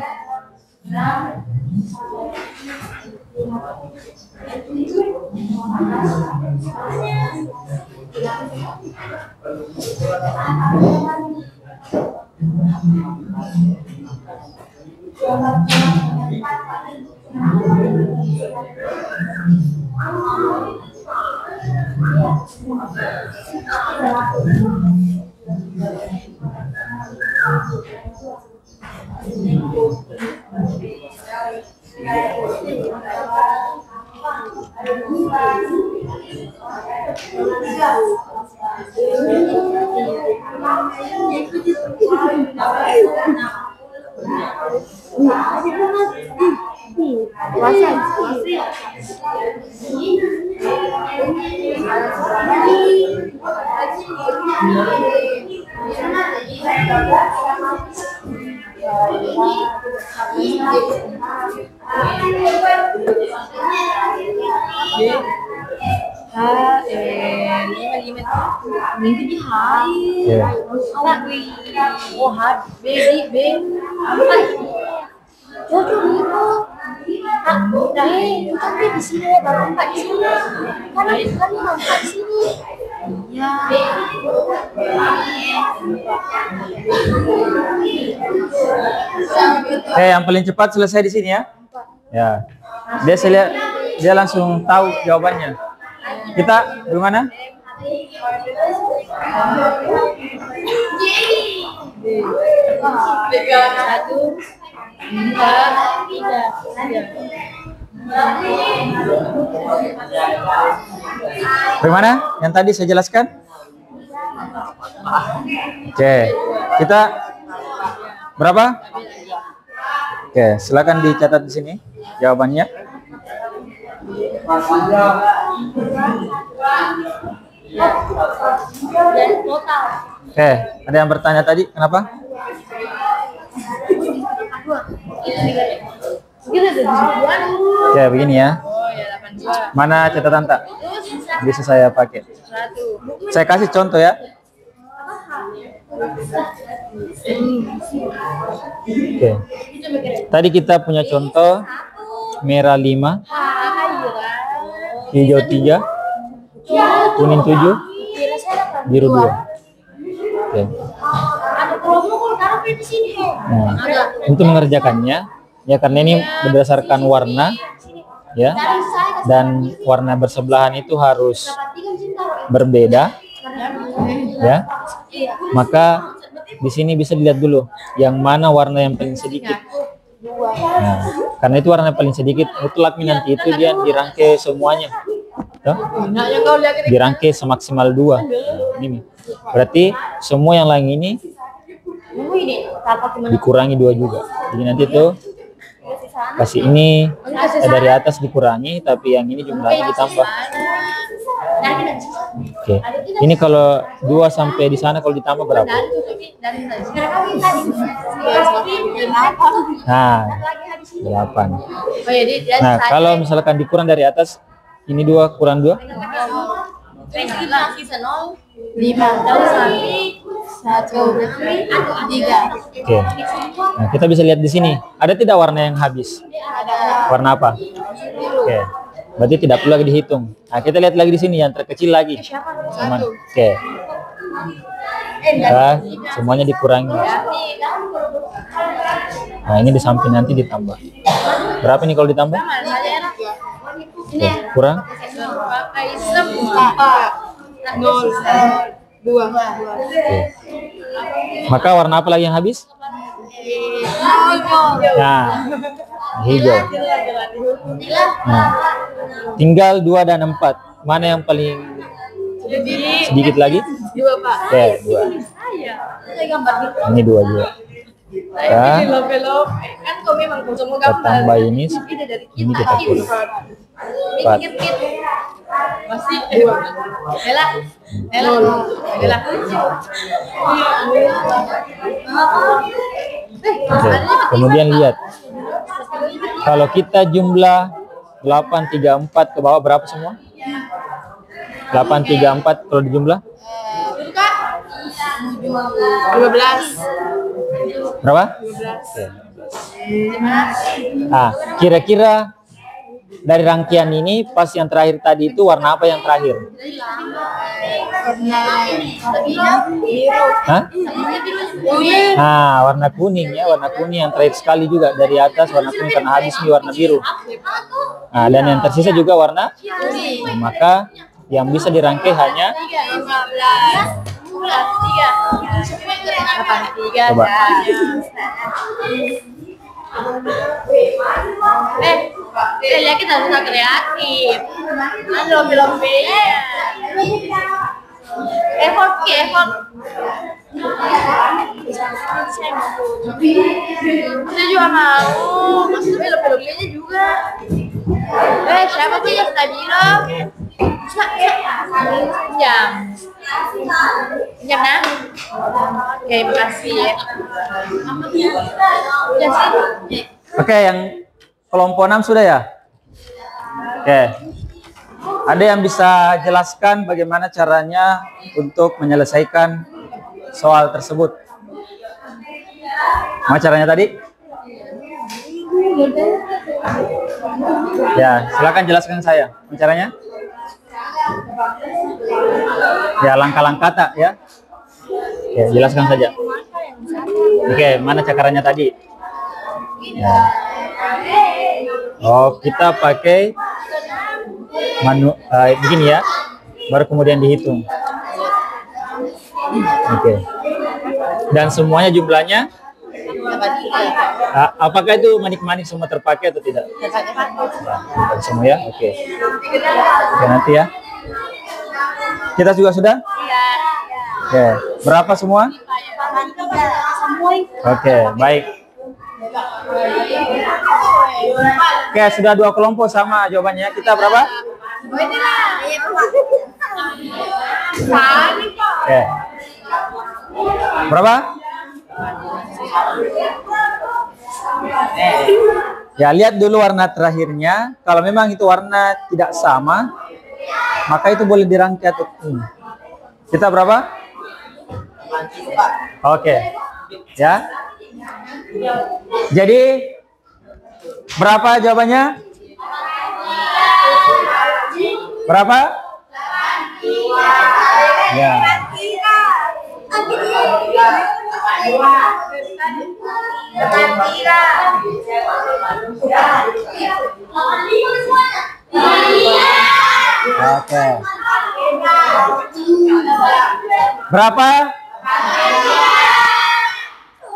Di sini baru 4 di sini. Kali 4 di sini. Ya. Yang paling cepat selesai di sini ya. Ya. Dia saya lihat dia langsung tahu jawabannya. Kita gimana? Bagaimana? Yang tadi saya jelaskan? Oke, kita berapa? Oke, silakan dicatat di sini jawabannya. Oke, ada yang bertanya tadi, kenapa? Oke, begini ya. Mana catatan tak? Bisa saya pakai. Saya kasih contoh ya. Oke. Tadi kita punya contoh merah 5, hijau 3, kuning 7, biru 2. Oke. Nah, untuk mengerjakannya ya karena ini berdasarkan warna ya, dan warna bersebelahan itu harus berbeda ya, maka di sini bisa dilihat dulu yang mana warna yang paling sedikit. Nah, karena itu warna paling sedikit, mutlak nanti itu dia dirangkai semuanya ya? Dirangkai semaksimal 2. Ini berarti semua yang lain ini dikurangi 2 juga. Jadi nanti tuh kasih ini dari atas dikurangi, tapi yang ini jumlahnya ditambah. Oke. Ini kalau 2 sampai di sana kalau ditambah berapa? Nah, 8. Nah, kalau misalkan dikurang dari atas, ini 2 kurang 2? 5, 1, 3. Oke. Nah, kita bisa lihat di sini. Ada tidak warna yang habis? Warna apa? Oke. Berarti tidak perlu lagi dihitung. Nah, kita lihat lagi di sini yang terkecil lagi. Aman. Oke. Nah, semuanya dikurangi. Nah, ini di samping nanti ditambah. Berapa nih kalau ditambah? Oke. Kurang? 2. Oke. Maka warna apa lagi yang habis? Nah, hijau. Nah, tinggal 2 dan 4. Mana yang paling sedikit lagi? 2, Pak. Oke, 2. Ini 2 juga. Ya. Kita tambah ini kita kurang 4. Masih Ella. Oke. Kemudian lihat kalau kita jumlah 834 ke bawah berapa semua? 834 kalau dijumlah 12. berapa? Oke. Ah, kira-kira dari rangkaian ini pas yang terakhir tadi itu warna apa yang terakhir? Hah? Nah, warna kuning ya, warna kuning yang terakhir sekali juga dari atas warna kuning karena habis nih warna biru. Nah, dan yang tersisa juga warna kuning. Maka yang bisa dirangkai hanya coba. Ya kita bisa kreatif. Lebih-lebihnya. Effort. Kita juga mau. Maksudnya lebih-lebihnya juga. Siapa tuh yang tadi bilang? Jam nah. Oke, makasih ya. Oke, yang kelompok 6 sudah ya? Oke. Ada yang bisa jelaskan bagaimana caranya untuk menyelesaikan soal tersebut? Apa caranya tadi? Ya, silakan jelaskan saya. Caranya? Ya, langkah-langkah tak ya? Ya, jelaskan saja. Oke, mana caranya tadi? Ya. Oh, kita pakai begini ya, baru kemudian dihitung. Oke. Dan semuanya jumlahnya? Apakah itu manik-manik semua terpakai atau tidak? Ya, semua ya, oke. Oke, nanti ya. Kita juga sudah? Oke, berapa semua? Oke, baik. Oke, sudah 2 kelompok sama jawabannya. Kita berapa? Oke. Berapa? Ya, lihat dulu warna terakhirnya. Kalau memang itu warna tidak sama, maka itu boleh dirangkai atau ini. Kita berapa? Oke. Ya. Jadi berapa jawabannya? Berapa? Ya. Oke. Berapa?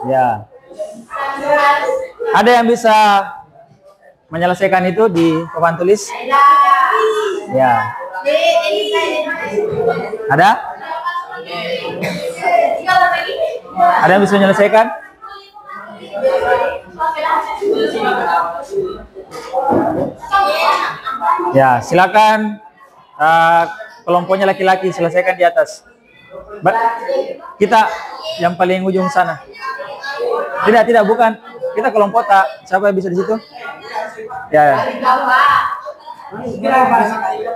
Ya. Ada yang bisa menyelesaikan itu di papan tulis? Ya. Ada? Ada yang bisa menyelesaikan? Ya, silakan kelompoknya laki-laki selesaikan di atas. Kita yang paling ujung sana. Tidak, bukan. Kita kelompok tak. Siapa yang bisa di situ? Ya.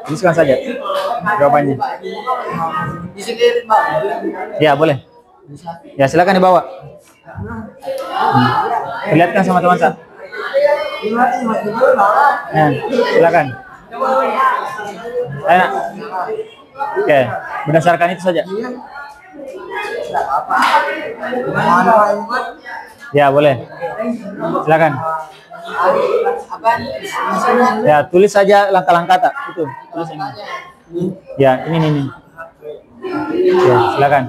Tuliskan saja jawabannya. Ya, boleh. Ya, silakan dibawa. Perlihatkan sama teman saya. Ya, silakan. Enak. Oke, berdasarkan itu saja. Ya, boleh. Silakan. Ya, tulis saja langkah-langkah tak? Itu, tulis ini. Ya, ini. Ya, silakan.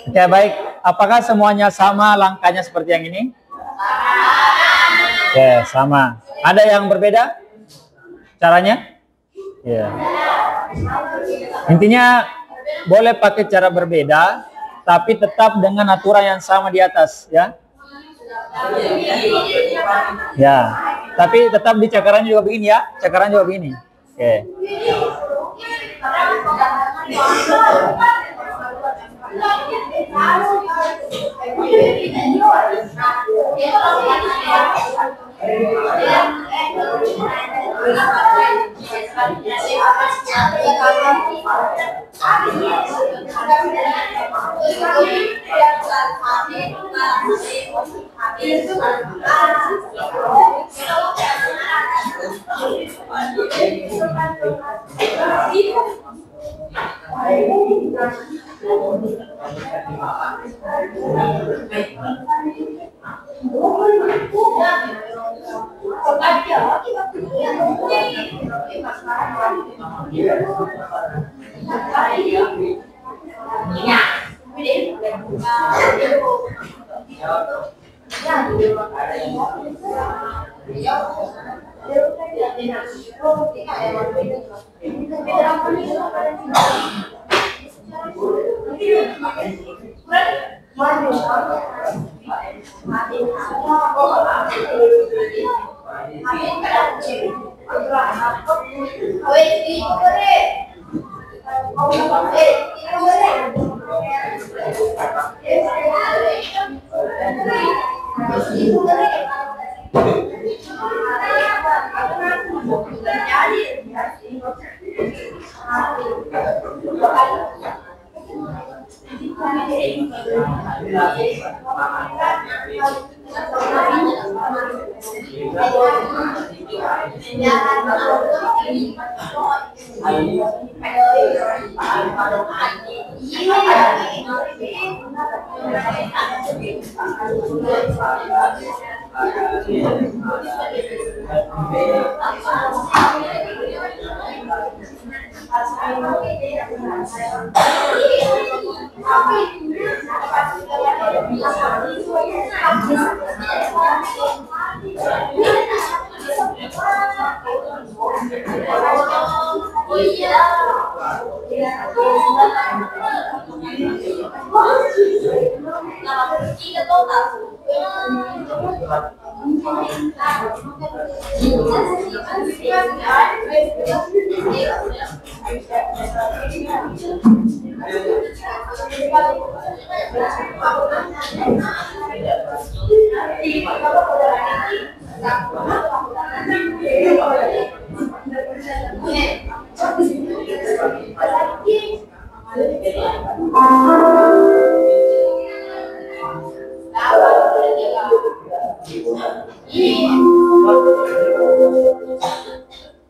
Oke, baik. Apakah semuanya sama langkahnya seperti yang ini? Oke, sama. Ada yang berbeda caranya? Ya. Intinya boleh pakai cara berbeda, tapi tetap dengan aturan yang sama di atas, ya. Ya, tapi tetap di cakaran juga begini ya, cakaran juga begini. Oke.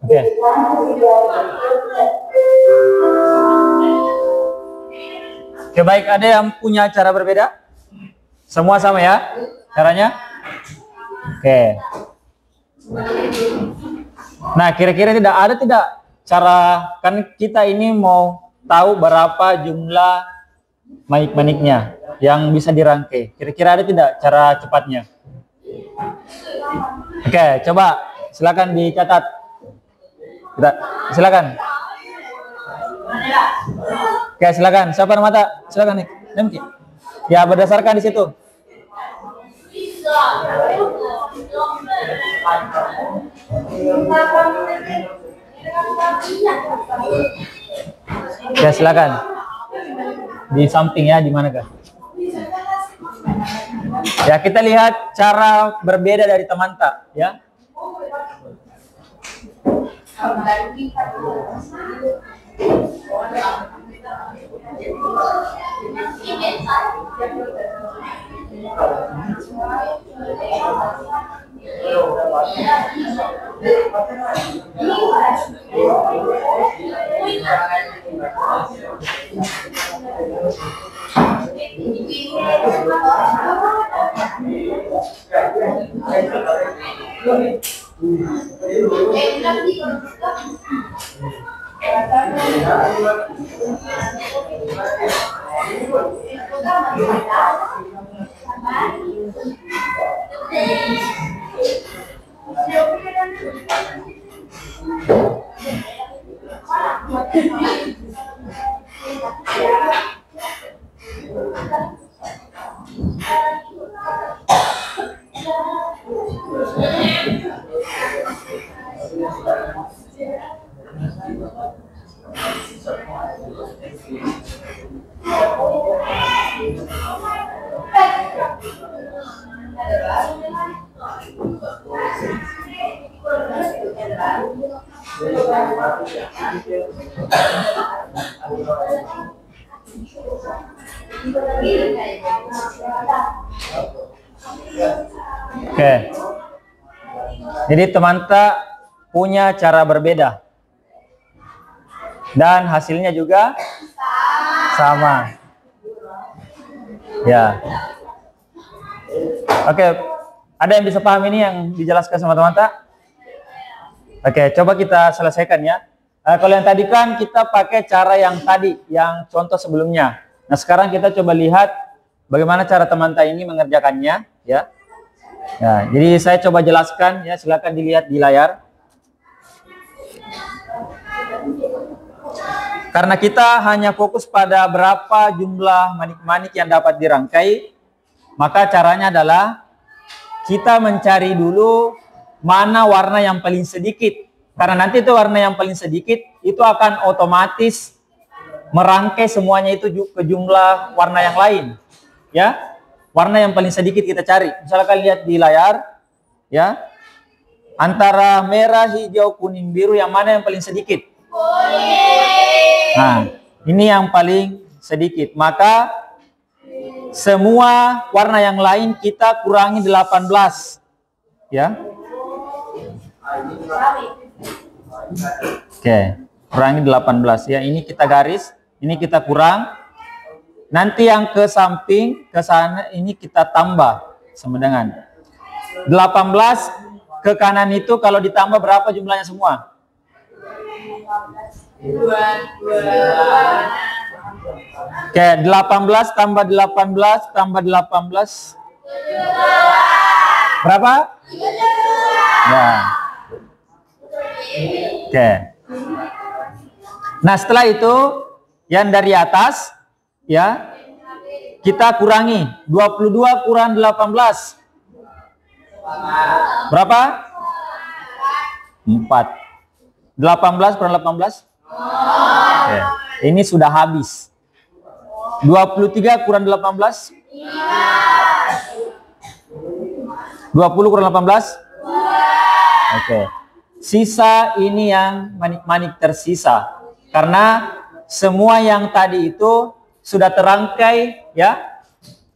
Oke. Oke, baik, ada yang punya cara berbeda? Semua sama ya caranya? Oke. Nah, kira-kira tidak cara, kan kita ini mau tahu berapa jumlah manik-maniknya yang bisa dirangkai. Kira-kira ada tidak cara cepatnya? Oke, coba silakan dicatat. Silakan. Oke, silakan. Siapa nama mata? Silakan nih. Nemki. Ya, berdasarkan di situ. Ya, silakan. Di samping ya, di mana kah? Ya, kita lihat cara berbeda dari teman tak, ya. Oke. Jadi teman tak punya cara berbeda. Dan hasilnya juga sama. Ya. Oke. Ada yang bisa paham ini yang dijelaskan sama teman tak? Oke, coba kita selesaikan ya. Kalau yang tadi kan kita pakai cara yang tadi, yang contoh sebelumnya. Nah, sekarang kita coba lihat bagaimana cara teman tak ini mengerjakannya, ya. Nah, jadi saya coba jelaskan ya, silakan dilihat di layar. Karena kita hanya fokus pada berapa jumlah manik-manik yang dapat dirangkai, Maka caranya adalah kita mencari dulu mana warna yang paling sedikit. Karena nanti itu warna yang paling sedikit itu akan otomatis merangkai semuanya itu ke jumlah warna yang lain. Ya, warna yang paling sedikit kita cari. Misalkan lihat di layar, ya, antara merah, hijau, kuning, biru, yang mana yang paling sedikit? Nah, ini yang paling sedikit. Maka semua warna yang lain kita kurangi 18. Ya. Oke, kurangi 18 ya. Ini kita garis, ini kita kurang. Nanti yang ke samping, ke sana ini kita tambah sama dengan 18 ke kanan itu kalau ditambah berapa jumlahnya semua? 2. Oke, 18 tambah 18 tambah 18. Berapa? Ya. Oke. Nah, setelah itu yang dari atas ya kita kurangi 22 kurang 18. Berapa? 4. 18 kurang 18? Oke. Ini sudah habis. 23 kurang 18? 20 kurang 18? Oke. Sisa ini yang manik-manik tersisa. Karena semua yang tadi itu sudah terangkai ya.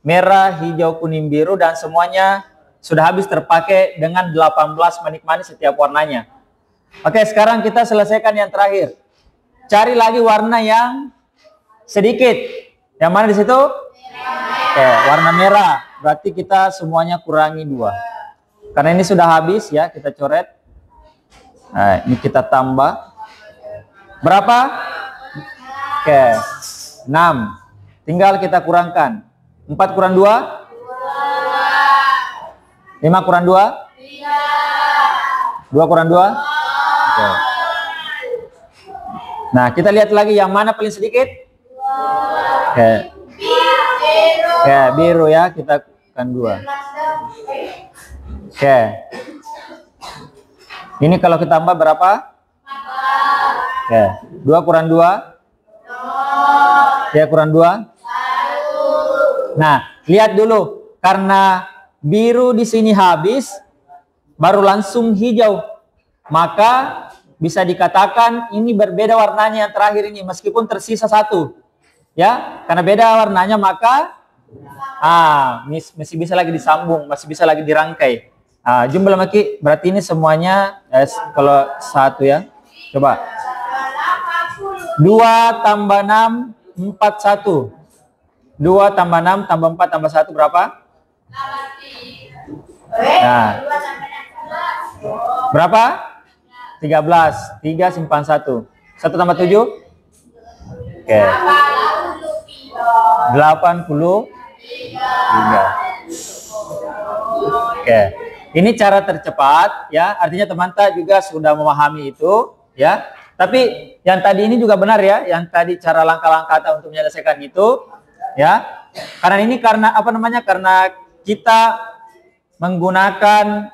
Merah, hijau, kuning, biru dan semuanya sudah habis terpakai dengan 18 manik-manik setiap warnanya. Oke, sekarang kita selesaikan yang terakhir. Cari lagi warna yang sedikit. Yang mana di situ? Oke, warna merah. Berarti kita semuanya kurangi 2. Karena ini sudah habis ya, kita coret. Nah, ini kita tambah. Berapa? Oke, 6. Tinggal kita kurangkan. 4 kurang 2? 5 kurang 2? 2 kurang 2? Oke. Nah, kita lihat lagi yang mana paling sedikit? Oke. Oke, biru ya, kita kan 2. Oke. Ini kalau kita tambah berapa? Oke, 2 kurang 2? 3 kurang 2? Nah, lihat dulu. Karena biru di sini habis, baru langsung hijau. Maka bisa dikatakan ini berbeda warnanya yang terakhir ini, meskipun tersisa 1. Ya, karena beda warnanya maka masih bisa lagi disambung, masih bisa lagi dirangkai. Jumlah maki berarti ini semuanya kalau 1 ya. Coba. 2 tambah 6 41. 2 tambah 6 tambah 4 tambah 1 berapa? Nah. Berapa? 13. 3 simpan 1. 1 tambah 7? Oke. 83. Oke. Ini cara tercepat ya. Artinya teman-teman juga sudah memahami itu ya. Tapi yang tadi ini juga benar ya. Yang tadi cara langkah-langkah untuk menyelesaikan itu ya. Karena ini karena apa namanya? Karena kita menggunakan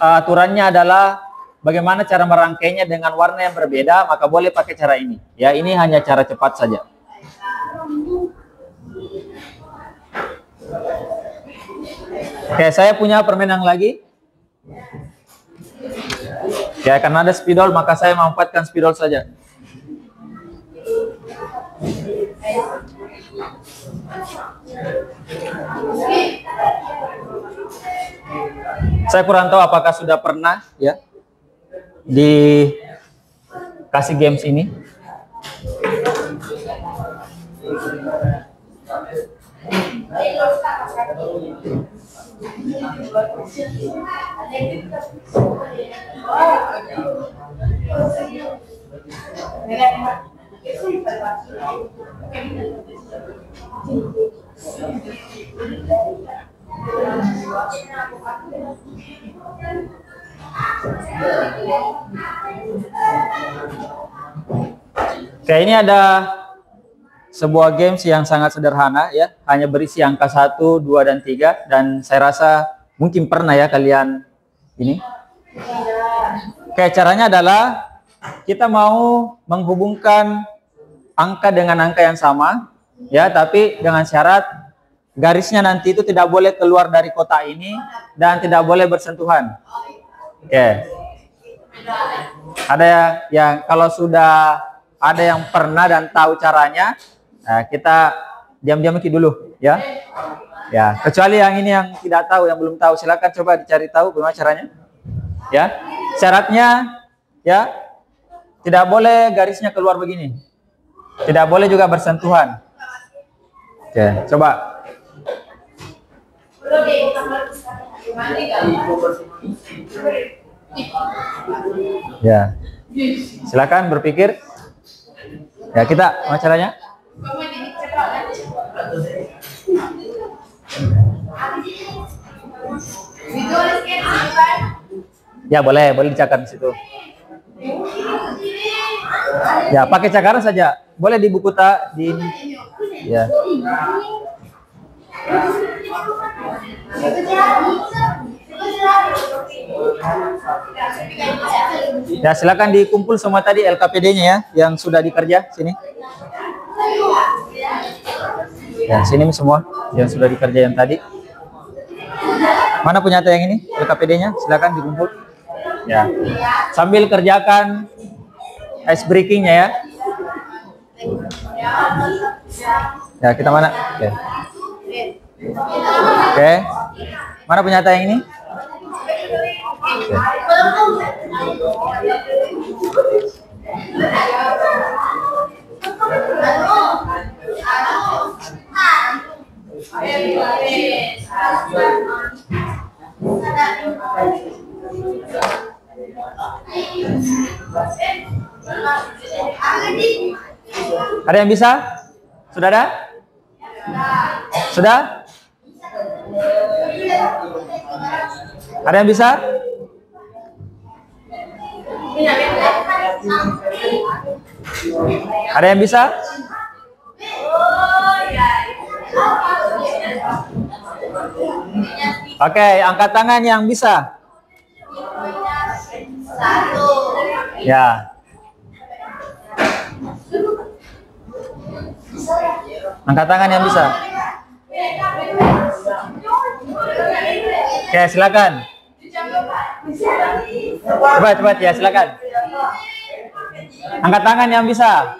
aturannya adalah bagaimana cara merangkainya dengan warna yang berbeda, maka boleh pakai cara ini. Ya, ini hanya cara cepat saja. Oke, saya punya permainan lagi. Ya, karena ada spidol, maka saya memanfaatkan spidol saja. Saya kurang tahu apakah sudah pernah ya dikasih games ini. Oke, ini ada sebuah games yang sangat sederhana ya, hanya berisi angka 1, 2 dan 3, dan saya rasa mungkin pernah ya kalian ini. Oke, caranya adalah kita mau menghubungkan angka dengan angka yang sama ya, tapi dengan syarat garisnya nanti itu tidak boleh keluar dari kotak ini dan tidak boleh bersentuhan. Oke. Ada yang kalau sudah ada yang pernah dan tahu caranya, nah kita diam-diam dulu ya. Ya, kecuali yang ini yang tidak tahu, yang belum tahu, silakan coba dicari tahu bagaimana caranya. Ya. Syaratnya ya tidak boleh garisnya keluar begini. Tidak boleh juga bersentuhan. Oke, coba. Ya, silakan berpikir. Ya, kita mau caranya. Ya, boleh dicatat di situ. Ya, pakai cakaran saja. Boleh di buku di ini. Ya. Ya, silakan dikumpul semua tadi LKPD-nya ya, yang sudah dikerja sini. Ya, sini semua yang sudah dikerja yang tadi. Mana punya yang ini LKPD-nya? Silakan dikumpul. Ya, sambil kerjakan ice breaking-nya ya. Ya, kita mana? Oke. Oke. Mana punya yang ini? Oke. Ada yang bisa? Sudah ada? Sudah? Ada yang bisa? Ada yang bisa? Oke, angkat tangan yang bisa. Ya. Angkat tangan yang bisa. Oke, silakan. Cepat ya, silakan. Angkat tangan yang bisa.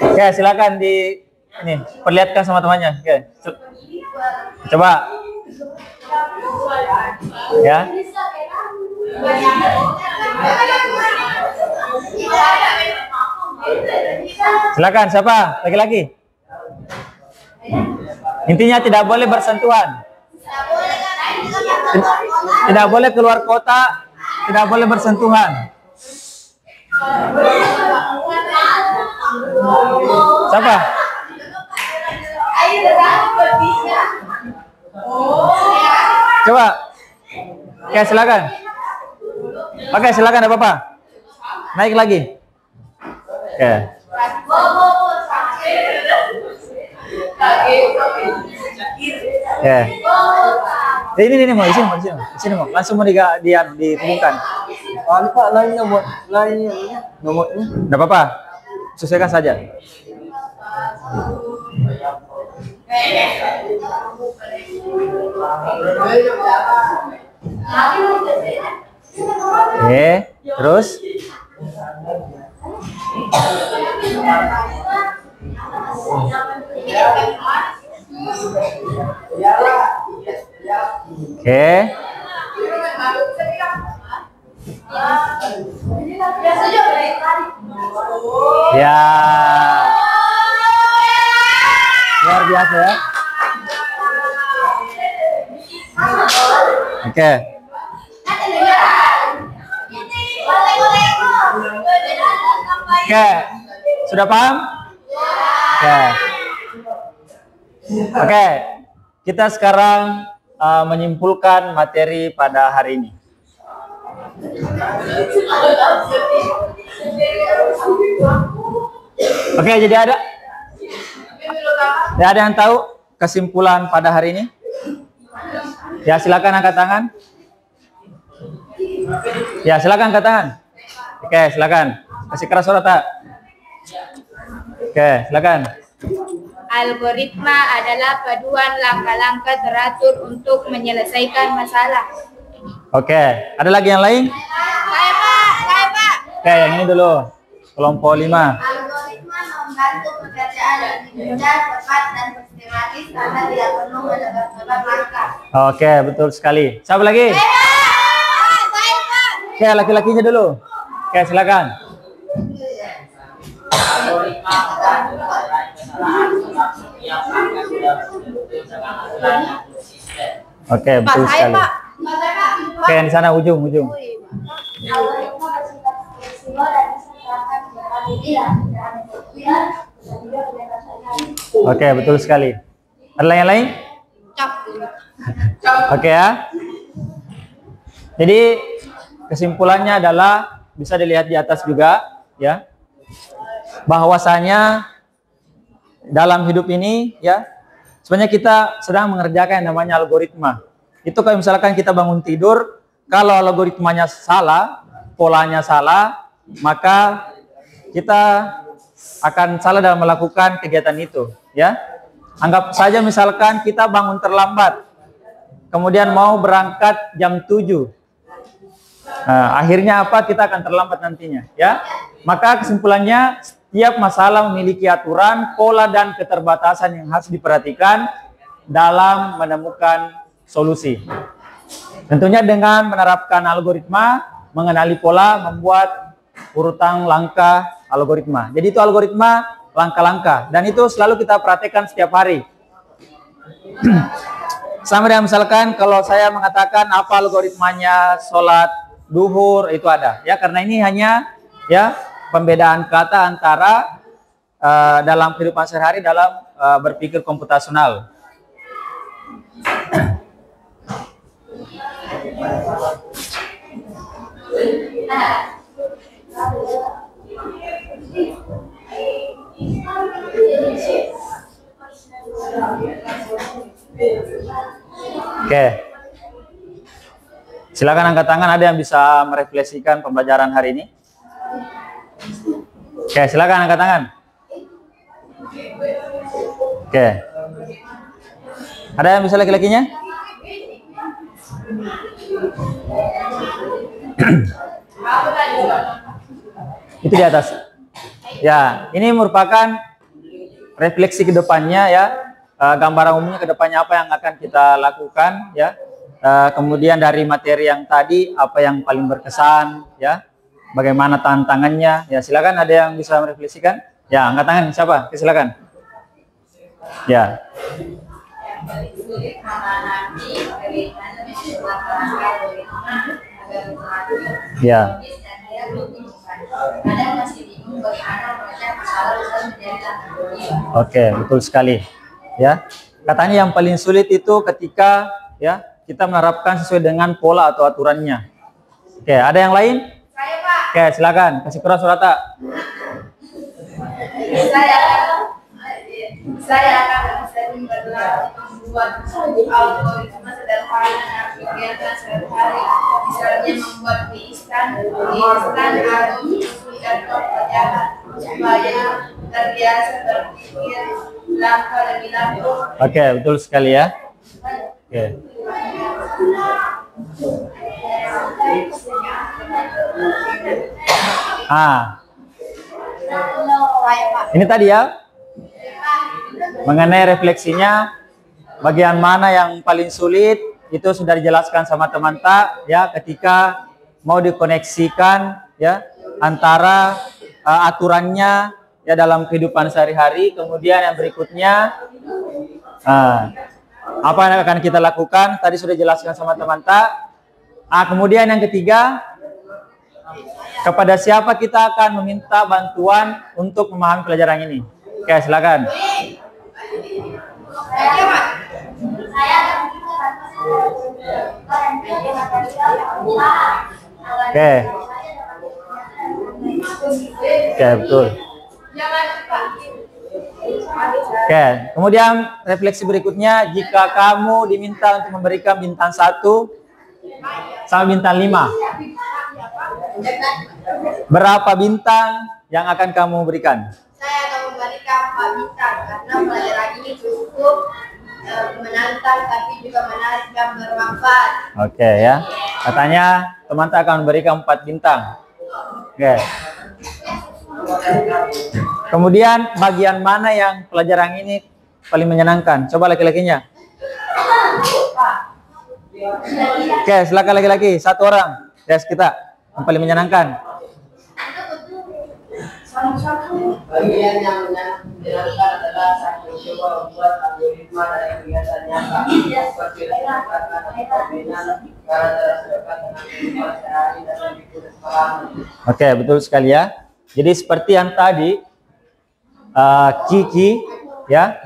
Oke, silakan ini perlihatkan sama temannya. Oke. Coba. Ya. Silakan, siapa? Laki-laki. Intinya tidak boleh bersentuhan. Tidak boleh keluar kotak, tidak boleh bersentuhan. Siapa? Coba. Oke, silakan. Oke, silakan, ada apa-apa. Naik lagi. Oke. Oke. Ini mau di sini mau. Langsung mau dihubungkan. Oh, lupa lainnya nomornya. Enggak apa-apa. Sesuaikan saja. Oke, terus. Oke. Ya. Oke. Oke. Sudah paham? Oke. Oke. Kita sekarang menyimpulkan materi pada hari ini. Oke, jadi ada yang tahu kesimpulan pada hari ini? Ya, silakan angkat tangan. Ya, silakan angkat tangan. Oke, silakan. Kasih keras suara tak? Oke, silakan. Algoritma adalah paduan langkah-langkah teratur untuk menyelesaikan masalah. Oke, ada lagi yang lain? Saya Pak. Oke, yang ini dulu. Kelompok 5. Algoritma membantu pekerjaan lebih mudah, cepat, dan sistematis karena tidak perlu menebak-nebak langkah. Oke, betul sekali. Siapa lagi? Saya Pak. Oke, laki-lakinya dulu. Oke, silakan. Oke, betul sekali. Oke, di sana ujung. Oke, betul sekali. Ada yang lain? Oke ya. Jadi kesimpulannya adalah bisa dilihat di atas juga, ya, bahwasanya dalam hidup ini, ya, sebenarnya kita sedang mengerjakan yang namanya algoritma. Itu kalau misalkan kita bangun tidur, kalau algoritmanya salah, polanya salah, maka kita akan salah dalam melakukan kegiatan itu, ya. Anggap saja misalkan kita bangun terlambat, kemudian mau berangkat jam 7. Nah, akhirnya apa? Kita akan terlambat nantinya, ya. Maka kesimpulannya, setiap masalah memiliki aturan, pola, dan keterbatasan yang harus diperhatikan dalam menemukan solusi. Tentunya dengan menerapkan algoritma, mengenali pola, membuat urutan langkah algoritma. Jadi itu algoritma langkah-langkah, dan itu selalu kita perhatikan setiap hari. Sama dengan misalkan kalau saya mengatakan apa algoritmanya sholat duhur, itu ada, ya, karena ini hanya, ya, pembedaan kata antara dalam kehidupan sehari-hari dalam berpikir komputasional. Oke. Silakan angkat tangan, ada yang bisa merefleksikan pembelajaran hari ini? Oke, silakan angkat tangan. Oke. Ada yang bisa laki-lakinya? Itu di atas. Ya, ini merupakan refleksi ke depannya, ya. Gambaran umumnya ke depannya apa yang akan kita lakukan, ya. Kemudian dari materi yang tadi apa yang paling berkesan, ya. Bagaimana tantangannya? Ya, silakan, ada yang bisa merefleksikan? Ya, angkat tangan siapa? Silakan. Ya. Ya. Oke, betul sekali. Ya, katanya yang paling sulit itu ketika, ya, kita menerapkan sesuai dengan pola atau aturannya. Oke, ada yang lain? Saya Pak. Oke, silakan. Kasih keras suara tak? Saya akan sering berlatih membuat algoritma sederhana kegiatan sehari-hari, misalnya membuat instan atau menyesuaikan pelajaran supaya terbiasa berpikir langkah demi langkah. Oke, betul sekali ya. Oke. Ini tadi ya, mengenai refleksinya, bagian mana yang paling sulit itu sudah dijelaskan sama teman tak, ya, ketika mau dikoneksikan, ya, antara aturannya, ya, dalam kehidupan sehari-hari. Kemudian yang berikutnya Apa yang akan kita lakukan? Tadi sudah jelaskan sama teman-teman. Kemudian yang ketiga, kepada siapa kita akan meminta bantuan untuk memahami pelajaran ini? Oke, silakan. Oke. Oke, betul. Oke, kemudian refleksi berikutnya, jika kamu diminta untuk memberikan bintang 1 sampai bintang 5, berapa bintang yang akan kamu berikan? Saya akan memberikan 4 bintang karena pelajaran ini cukup menantang tapi juga menarik dan bermanfaat. Oke ya, katanya teman-teman akan memberikan 4 bintang. Oke. Kemudian bagian mana yang pelajaran ini paling menyenangkan? Coba laki-lakinya. Oke, silakan laki-laki, 1 orang. Yes, kita yang paling menyenangkan. Bagian yang menyenangkan adalah saya mencoba membuat algoritma dari kegiatan nyata seperti menggunakan perbedaan cara sedekat dengan kehidupan sehari dan mengikuti pengalaman. Oke, betul sekali ya. Jadi seperti yang tadi Kiki ya,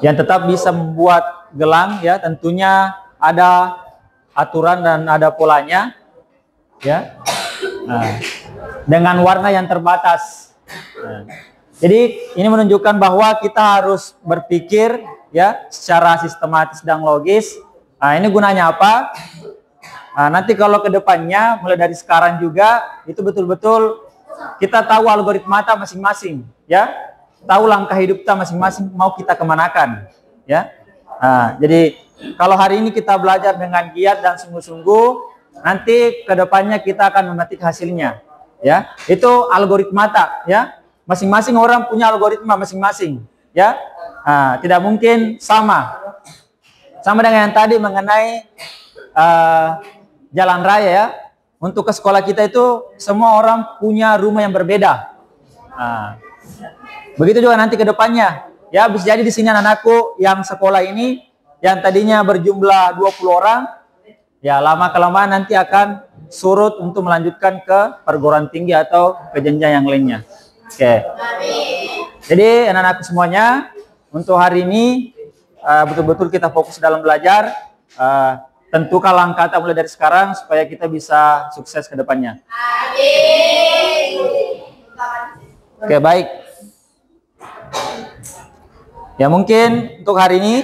yang tetap bisa membuat gelang ya, tentunya ada aturan dan ada polanya ya. Dengan warna yang terbatas. Jadi ini menunjukkan bahwa kita harus berpikir ya secara sistematis dan logis. Ini gunanya apa? Nanti kalau ke depannya mulai dari sekarang juga itu betul-betul kita tahu algoritma kita masing-masing ya. Tahu langkah hidup kita masing-masing mau kita kemanakan ya. Jadi kalau hari ini kita belajar dengan giat dan sungguh-sungguh, nanti kedepannya kita akan memetik hasilnya, ya. Itu algoritma ya. Masing-masing orang punya algoritma masing-masing, ya. Tidak mungkin sama. Sama dengan yang tadi mengenai jalan raya ya. Untuk ke sekolah kita itu semua orang punya rumah yang berbeda. Begitu juga nanti kedepannya, ya. Bisa jadi di sini anak-anakku yang sekolah ini yang tadinya berjumlah 20 orang. Ya, lama-kelamaan nanti akan surut untuk melanjutkan ke perguruan tinggi atau ke jenjang yang lainnya. Oke. Jadi anak-anakku semuanya, untuk hari ini betul-betul kita fokus dalam belajar. Tentukan langkah kita mulai dari sekarang supaya kita bisa sukses ke depannya. Oke, baik. Ya mungkin untuk hari ini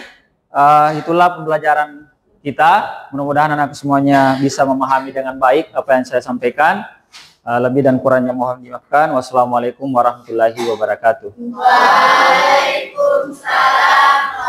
itulah pembelajaran kita. Mudah-mudahan anak semuanya bisa memahami dengan baik apa yang saya sampaikan. Lebih dan kurangnya mohon dimaafkan. Wassalamualaikum warahmatullahi wabarakatuh. Waalaikumsalam.